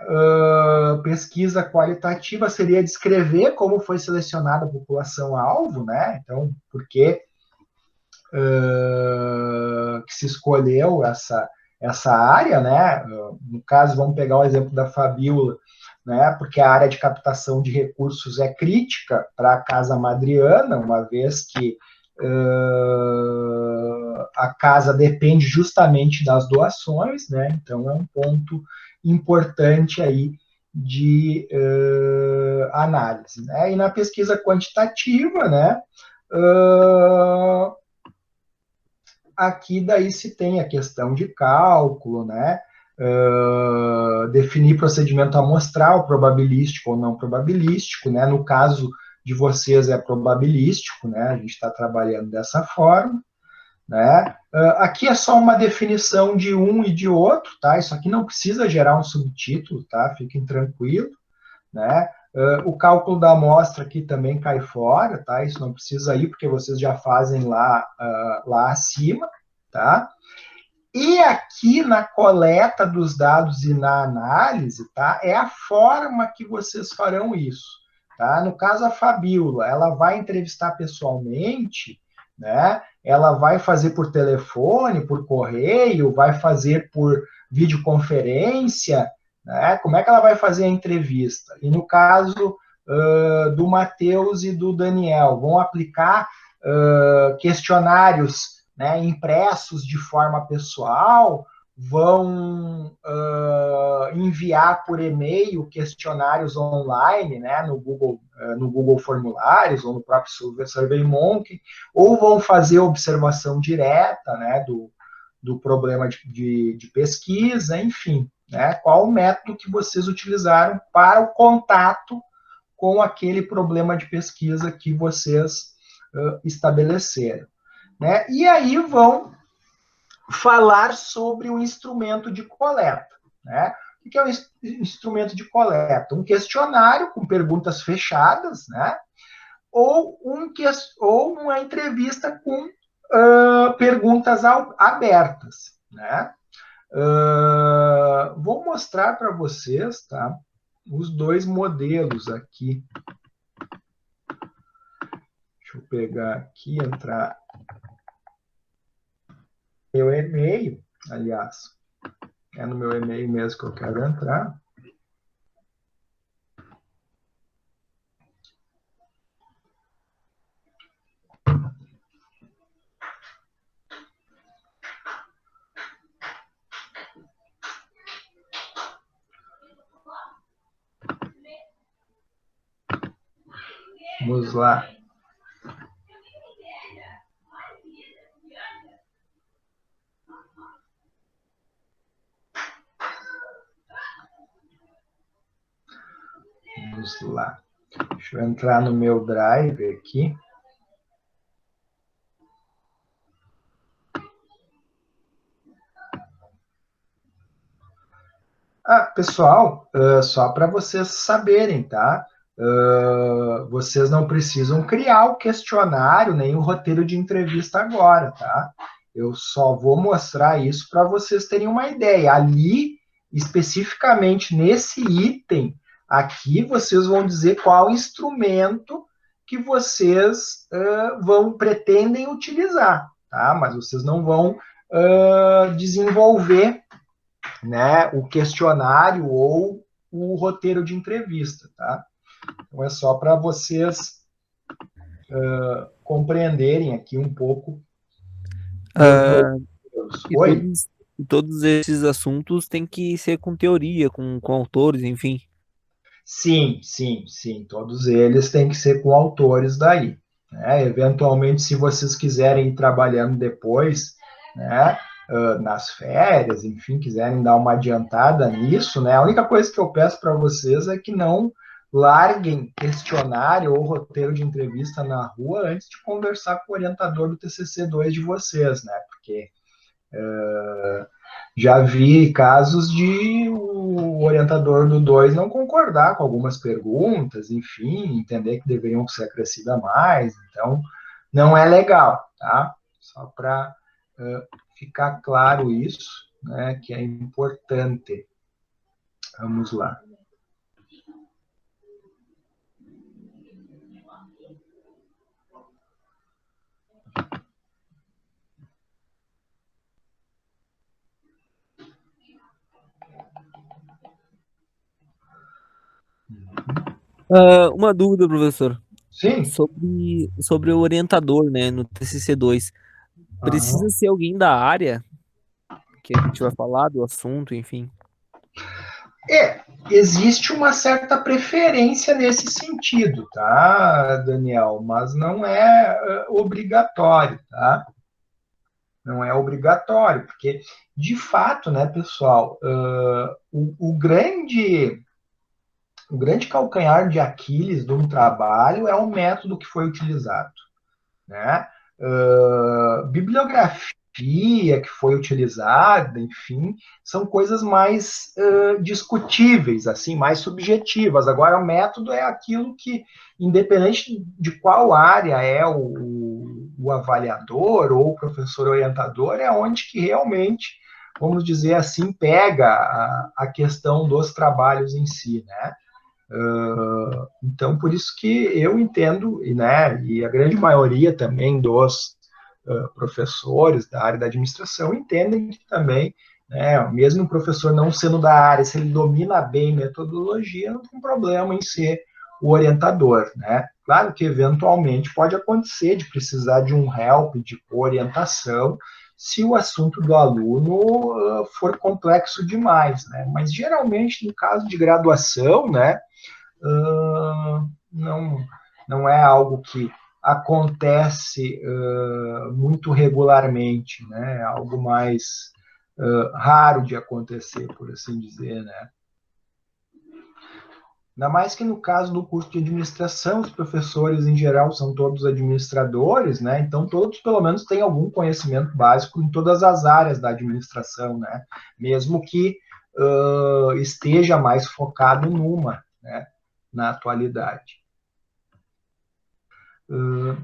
Pesquisa qualitativa seria descrever como foi selecionada a população-alvo, né? Então, por que se escolheu essa área, né? No caso, vamos pegar o exemplo da Fabiola, né? Porque a área de captação de recursos é crítica para a Casa Madriana, uma vez que a casa depende justamente das doações, né? Então é um ponto importante aí de análise, né? E na pesquisa quantitativa, né? Aqui daí se tem a questão de cálculo, né? Definir procedimento amostral, probabilístico ou não probabilístico, né? No caso de vocês é probabilístico, né? A gente está trabalhando dessa forma, né? Aqui é só uma definição de um e de outro, tá? Isso aqui não precisa gerar um subtítulo, tá? Fiquem tranquilos, né? O cálculo da amostra aqui também cai fora, tá? Isso não precisa ir, porque vocês já fazem lá acima, tá? E aqui na coleta dos dados e na análise, tá? É a forma que vocês farão isso, tá? No caso, a Fabiola, ela vai entrevistar pessoalmente, né? Ela vai fazer por telefone, por correio, vai fazer por videoconferência, né? Como é que ela vai fazer a entrevista? E no caso do Matheus e do Daniel, vão aplicar questionários, né, impressos de forma pessoal, vão enviar por e-mail questionários online, né, no Google Formulários ou no próprio SurveyMonkey, ou vão fazer observação direta, né, do problema de pesquisa, enfim, né, qual o método que vocês utilizaram para o contato com aquele problema de pesquisa que vocês estabeleceram. Né? E aí vão falar sobre o instrumento de coleta, né? O que é um instrumento de coleta? Um questionário com perguntas fechadas, né? Ou uma entrevista com perguntas abertas, né? Vou mostrar para vocês, tá? Os dois modelos aqui. Deixa eu pegar aqui, entrar no meu e-mail, aliás, é no meu e-mail mesmo que eu quero entrar. Vamos lá. Vamos lá. Deixa eu entrar no meu Drive aqui. Pessoal, só para vocês saberem, tá? Vocês não precisam criar o questionário nem o roteiro de entrevista agora, tá? Eu só vou mostrar isso para vocês terem uma ideia. Ali, especificamente nesse item, aqui vocês vão dizer qual instrumento que vocês pretendem utilizar, tá? Mas vocês não vão desenvolver, né, o questionário ou o roteiro de entrevista, tá? Então é só para vocês compreenderem aqui um pouco. Todos esses assuntos têm que ser com teoria, com autores, enfim. Sim, sim, sim. Todos eles têm que ser com autores daí, né? Eventualmente, se vocês quiserem ir trabalhando depois, né, nas férias, enfim, quiserem dar uma adiantada nisso, né? A única coisa que eu peço para vocês é que não larguem questionário ou roteiro de entrevista na rua antes de conversar com o orientador do TCC2 de vocês, né? Porque já vi casos de o orientador do 2 não concordar com algumas perguntas, enfim, entender que deveriam ser acrescidas mais, então não é legal, tá? Só para ficar claro isso, né, que é importante. Vamos lá. Uma dúvida, professor. Sim. Sobre o orientador, né, no TCC2. Precisa ser alguém da área que a gente vai falar, do assunto, enfim? Existe uma certa preferência nesse sentido, tá, Daniel? Mas não é obrigatório, tá? Não é obrigatório, porque, de fato, né, pessoal, o grande calcanhar de Aquiles de um trabalho é o método que foi utilizado, né? Bibliografia que foi utilizada, enfim, são coisas mais discutíveis, assim, mais subjetivas. Agora, o método é aquilo que, independente de qual área é o avaliador ou o professor orientador, é onde que realmente, vamos dizer assim, pega a questão dos trabalhos em si, né? Então, por isso que eu entendo, né, e a grande maioria também dos professores da área da administração entendem que também, né, mesmo o professor não sendo da área, se ele domina bem metodologia, não tem problema em ser o orientador, né? Claro que eventualmente pode acontecer de precisar de um help, de orientação, se o assunto do aluno for complexo demais, né? Mas geralmente, no caso de graduação, né, não é algo que acontece muito regularmente, né? É algo mais raro de acontecer, por assim dizer, né? Ainda mais que no caso do curso de administração, os professores em geral são todos administradores, né? Então todos pelo menos têm algum conhecimento básico em todas as áreas da administração, né? Mesmo que esteja mais focado numa, né? Na atualidade.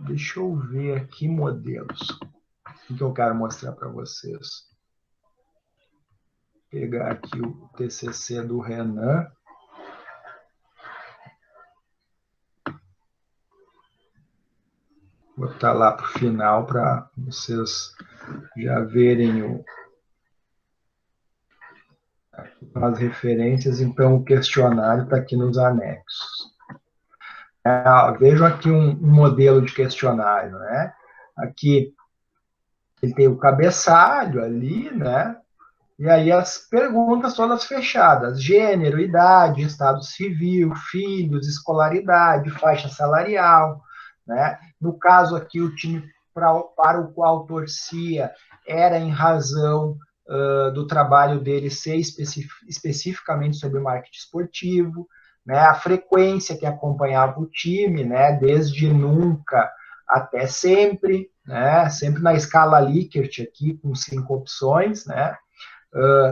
Deixa eu ver aqui modelos. O que eu quero mostrar para vocês? Vou pegar aqui o TCC do Renan. Vou botar lá para o final para vocês já verem as referências. Então, o questionário está aqui nos anexos. Vejam aqui um modelo de questionário, né? Aqui ele tem o cabeçalho ali, né? E aí as perguntas todas fechadas: gênero, idade, estado civil, filhos, escolaridade, faixa salarial, né? No caso aqui, o time para o qual torcia era em razão do trabalho dele ser especificamente sobre marketing esportivo, né? A frequência que acompanhava o time, né? Desde nunca até sempre, né? Sempre na escala Likert aqui, com 5 opções, né?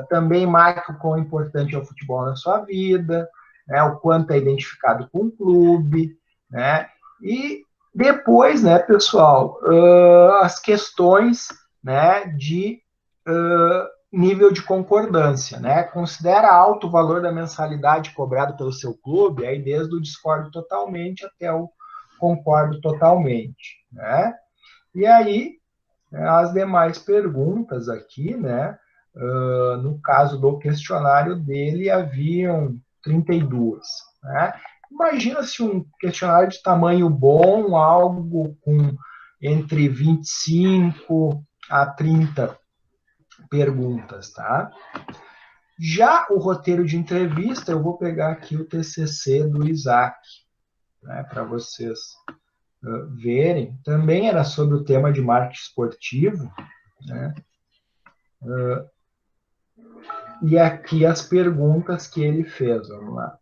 Também marca o quão importante é o futebol na sua vida, né, o quanto é identificado com o clube, né, e depois, né, pessoal, as questões, né, de nível de concordância, né, considera alto o valor da mensalidade cobrado pelo seu clube, aí desde o discordo totalmente até o concordo totalmente, né, e aí as demais perguntas aqui, né, no caso do questionário dele, haviam 32. Né? Imagina se um questionário de tamanho bom, algo com entre 25 a 30 perguntas, tá? Já o roteiro de entrevista, eu vou pegar aqui o TCC do Isaac, né, para vocês verem. Também era sobre o tema de marketing esportivo, né? E aqui as perguntas que ele fez, vamos lá.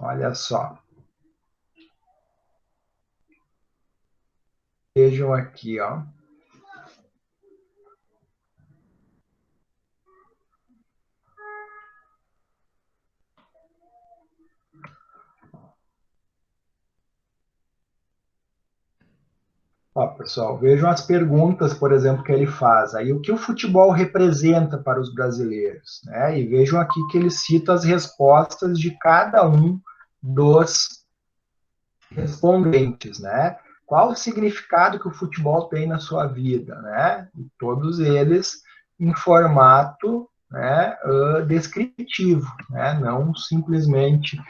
Olha só. Vejam aqui, ó. Ó, pessoal, vejam as perguntas, por exemplo, que ele faz. Aí, o que o futebol representa para os brasileiros? Né? E vejam aqui que ele cita as respostas de cada um dos respondentes, né? Qual o significado que o futebol tem na sua vida, né? E todos eles em formato, né, descritivo, né? Não simplesmente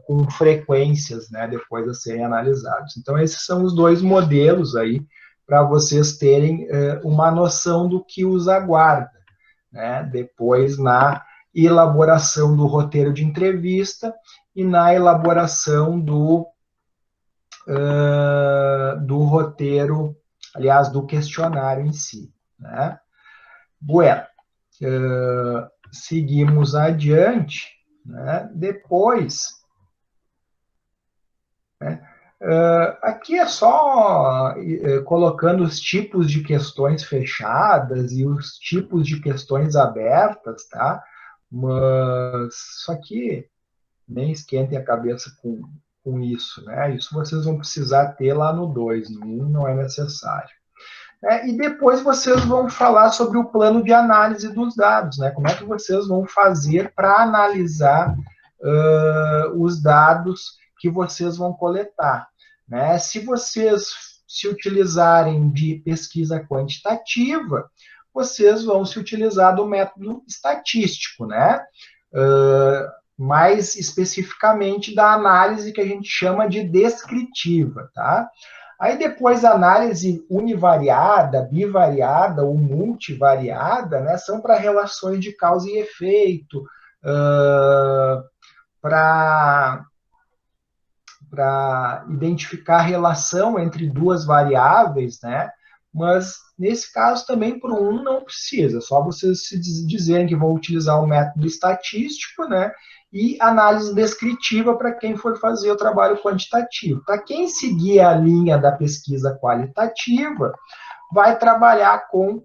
com frequências, né, depois a serem analisados. Então, esses são os dois modelos aí para vocês terem uma noção do que os aguarda, né? Depois na elaboração do roteiro de entrevista e na elaboração do roteiro, aliás, do questionário em si. Né? Bueno, seguimos adiante. Né? Depois, né? Aqui é só colocando os tipos de questões fechadas e os tipos de questões abertas, tá? Mas isso aqui nem esquentem a cabeça com isso, né? Isso vocês vão precisar ter lá no 2, no 1 não é necessário. E depois vocês vão falar sobre o plano de análise dos dados, né? Como é que vocês vão fazer para analisar os dados que vocês vão coletar, né? Se vocês se utilizarem de pesquisa quantitativa, vocês vão se utilizar do método estatístico, né? mais especificamente da análise que a gente chama de descritiva, tá? Aí depois a análise univariada, bivariada ou multivariada, né, são para relações de causa e efeito, para identificar relação entre duas variáveis, né? Mas nesse caso também por um não precisa, só vocês se dizerem que vão utilizar o método estatístico, né? E análise descritiva para quem for fazer o trabalho quantitativo. Para quem seguir a linha da pesquisa qualitativa, vai trabalhar com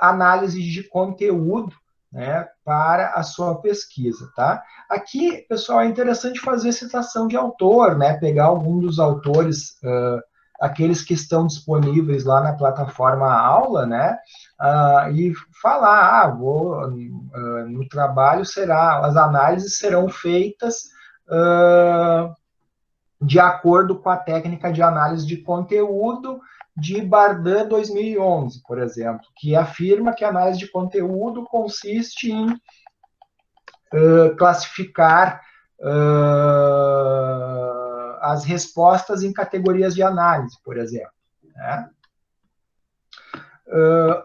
análise de conteúdo, né, para a sua pesquisa, tá? Aqui, pessoal, é interessante fazer citação de autor, né? Pegar algum dos autores, aqueles que estão disponíveis lá na plataforma aula, né? E falar, no trabalho as análises serão feitas de acordo com a técnica de análise de conteúdo de Bardan 2011, por exemplo, que afirma que a análise de conteúdo consiste em classificar as respostas em categorias de análise, por exemplo, né?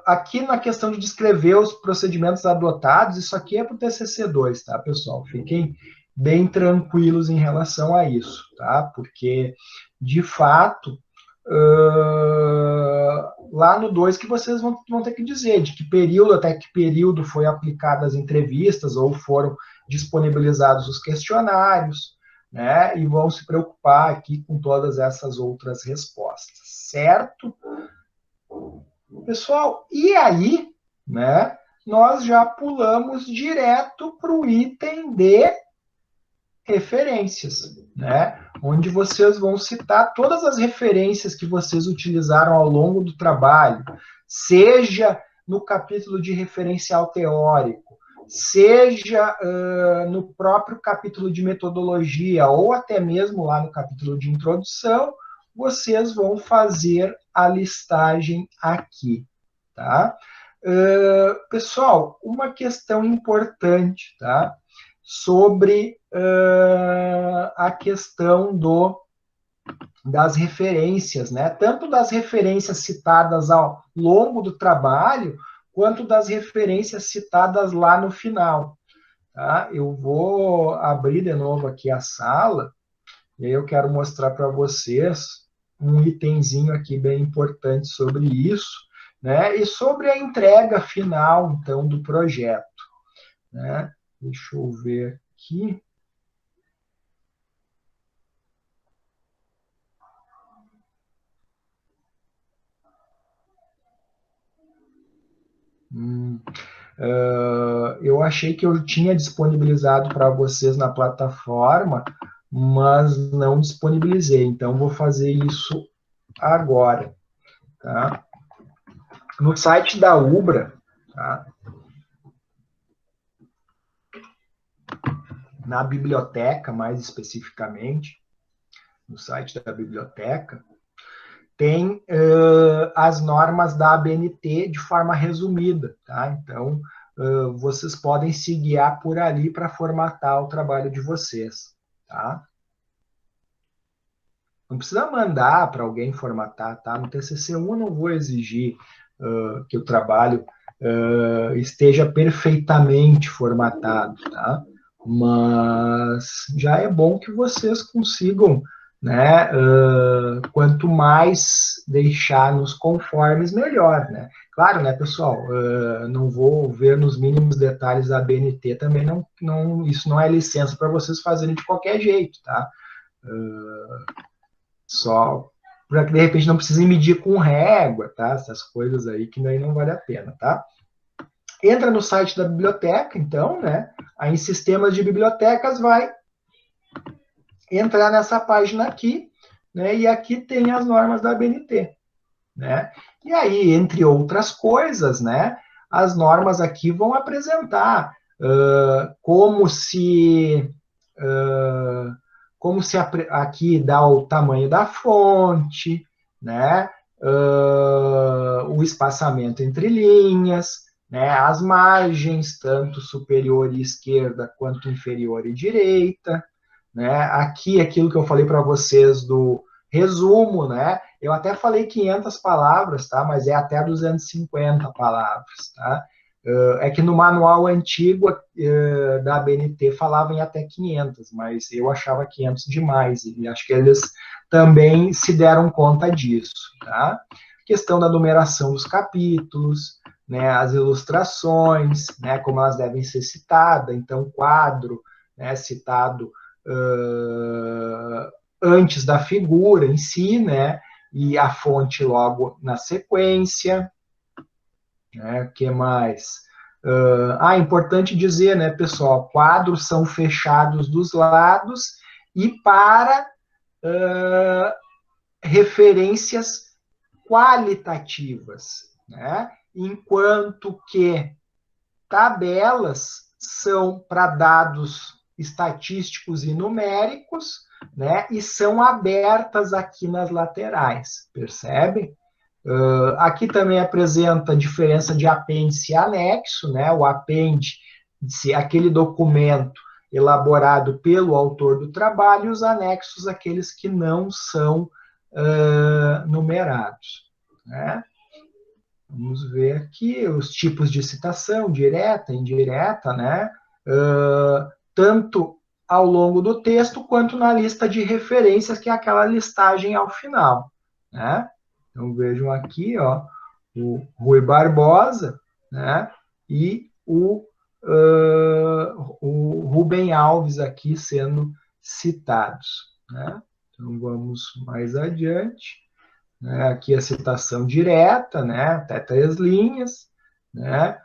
Aqui na questão de descrever os procedimentos adotados, isso aqui é para o TCC2, tá, pessoal? Fiquem bem tranquilos em relação a isso, tá? Porque, de fato, lá no 2 que vocês vão ter que dizer de que período até que período foi aplicada as entrevistas ou foram disponibilizados os questionários, né? E vão se preocupar aqui com todas essas outras respostas, certo? Pessoal, e aí, né, nós já pulamos direto para o item de referências, né, onde vocês vão citar todas as referências que vocês utilizaram ao longo do trabalho, seja no capítulo de referencial teórico, seja no próprio capítulo de metodologia, ou até mesmo lá no capítulo de introdução, vocês vão fazer a listagem aqui, tá? Pessoal, uma questão importante, tá? Sobre a questão das referências, né? Tanto das referências citadas ao longo do trabalho, quanto das referências citadas lá no final, tá? Eu vou abrir de novo aqui a sala, e aí eu quero mostrar para vocês um itemzinho aqui bem importante sobre isso, né? E sobre a entrega final, então, do projeto, né? Deixa eu ver aqui. Eu achei que eu tinha disponibilizado para vocês na plataforma, mas não disponibilizei, então vou fazer isso agora, tá? No site da Ubra, tá? Na biblioteca, mais especificamente, no site da biblioteca, tem as normas da ABNT de forma resumida, tá? Então, vocês podem se guiar por ali para formatar o trabalho de vocês, tá? Não precisa mandar para alguém formatar, tá? No TCC1 eu não vou exigir que o trabalho esteja perfeitamente formatado, tá? Mas já é bom que vocês consigam, né? Quanto mais deixar nos conformes, melhor, né? Claro, né, pessoal? Não vou ver nos mínimos detalhes da BNT também, isso não é licença para vocês fazerem de qualquer jeito, tá? Só para que de repente não precisem medir com régua, tá? Essas coisas aí que daí não vale a pena, tá? Entra no site da biblioteca, então, né? Aí em sistemas de bibliotecas vai entrar nessa página aqui, né? E aqui tem as normas da ABNT, né? E aí, entre outras coisas, né? As normas aqui vão apresentar como se aqui dá o tamanho da fonte, né? O espaçamento entre linhas, né, as margens, tanto superior e esquerda, quanto inferior e direita, né, aqui aquilo que eu falei para vocês do resumo, né, eu até falei 500 palavras, tá, mas é até 250 palavras, tá, é que no manual antigo da ABNT falava em até 500, mas eu achava 500 demais, e acho que eles também se deram conta disso, tá? Questão da numeração dos capítulos, né, as ilustrações, né, como elas devem ser citadas, então quadro, né, citado antes da figura em si, né, e a fonte logo na sequência, né, que mais? Importante dizer, né, pessoal, quadros são fechados dos lados e para referências qualitativas, né, enquanto que tabelas são para dados estatísticos e numéricos, né, e são abertas aqui nas laterais, percebe? Aqui também apresenta a diferença de apêndice e anexo, né? O apêndice, aquele documento elaborado pelo autor do trabalho, e os anexos, aqueles que não são numerados, né? Vamos ver aqui os tipos de citação, direta, indireta, né? Tanto ao longo do texto, quanto na lista de referências, que é aquela listagem ao final, né? Então, vejam aqui, ó, o Rui Barbosa, né, e o Rubem Alves aqui sendo citados, né? Então, vamos mais adiante. Né, aqui a citação direta, né, até 3 linhas, né,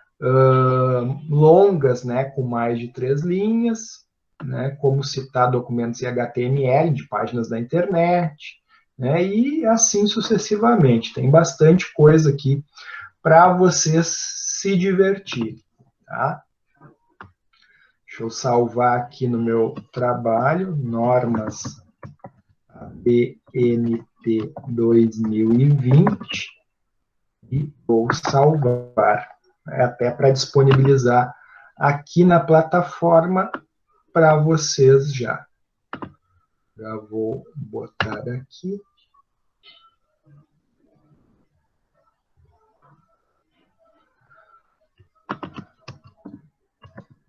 longas, né, com mais de 3 linhas, né, como citar documentos em HTML de páginas da internet, né, e assim sucessivamente. Tem bastante coisa aqui para vocês se divertirem, tá? Deixa eu salvar aqui no meu trabalho, normas ABNT 2020, e vou salvar, até para disponibilizar aqui na plataforma para vocês já. Já vou botar aqui.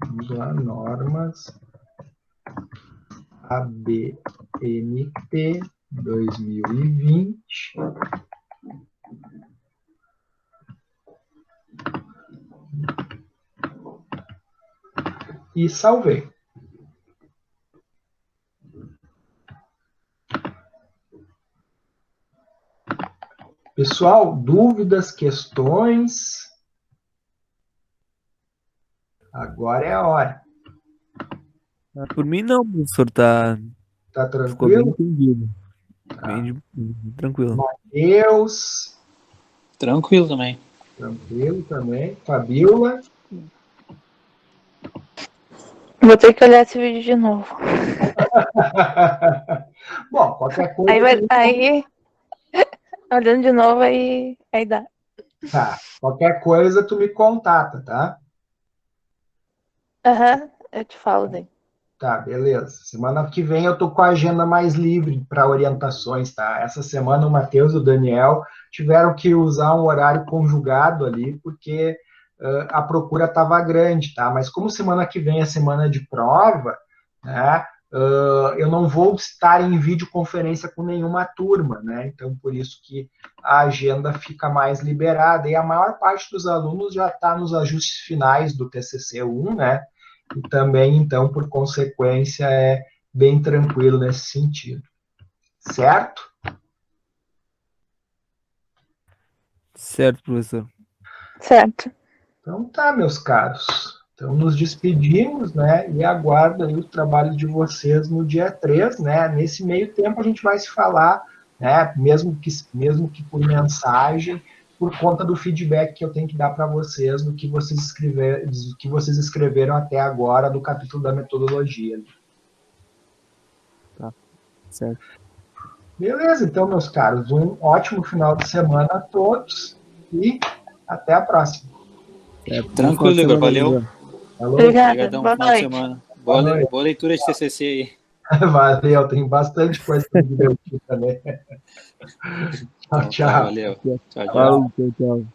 Vamos lá, normas ABNT 2020. E salvei. Pessoal, dúvidas, questões? Agora é a hora. Por mim não, professor, tá tranquilo? Ficou bem entendido. Tá. Bem tranquilo. Mateus? Tranquilo também. Tranquilo também. Fabiola? Vou ter que olhar esse vídeo de novo. Bom, qualquer coisa... Aí olhando de novo, aí dá. Tá. Qualquer coisa, tu me contata, tá? Aham, eu te falo daí. Tá, beleza. Semana que vem eu tô com a agenda mais livre para orientações, tá? Essa semana o Matheus e o Daniel tiveram que usar um horário conjugado ali, porque a procura estava grande, tá? Mas como semana que vem é semana de prova, né? Eu não vou estar em videoconferência com nenhuma turma, né? Então, por isso que a agenda fica mais liberada. E a maior parte dos alunos já está nos ajustes finais do TCC1, né? E também, então, por consequência, é bem tranquilo nesse sentido. Certo? Certo, professor. Certo. Então tá, meus caros. Então nos despedimos, né? E aguardo aí o trabalho de vocês no dia 3, né? Nesse meio tempo a gente vai se falar, né? Mesmo que por mensagem, por conta do feedback que eu tenho que dar para vocês do que vocês escreveram até agora do capítulo da metodologia. Tá, certo. Beleza, então, meus caros, um ótimo final de semana a todos e até a próxima. Certo. Tranquilo, Igor. Valeu. Obrigada. Boa noite. Semana. Boa leitura de TCC aí. Valeu, tem bastante coisa para me divertir também. Então, tchau. Valeu. Tchau. Tchau.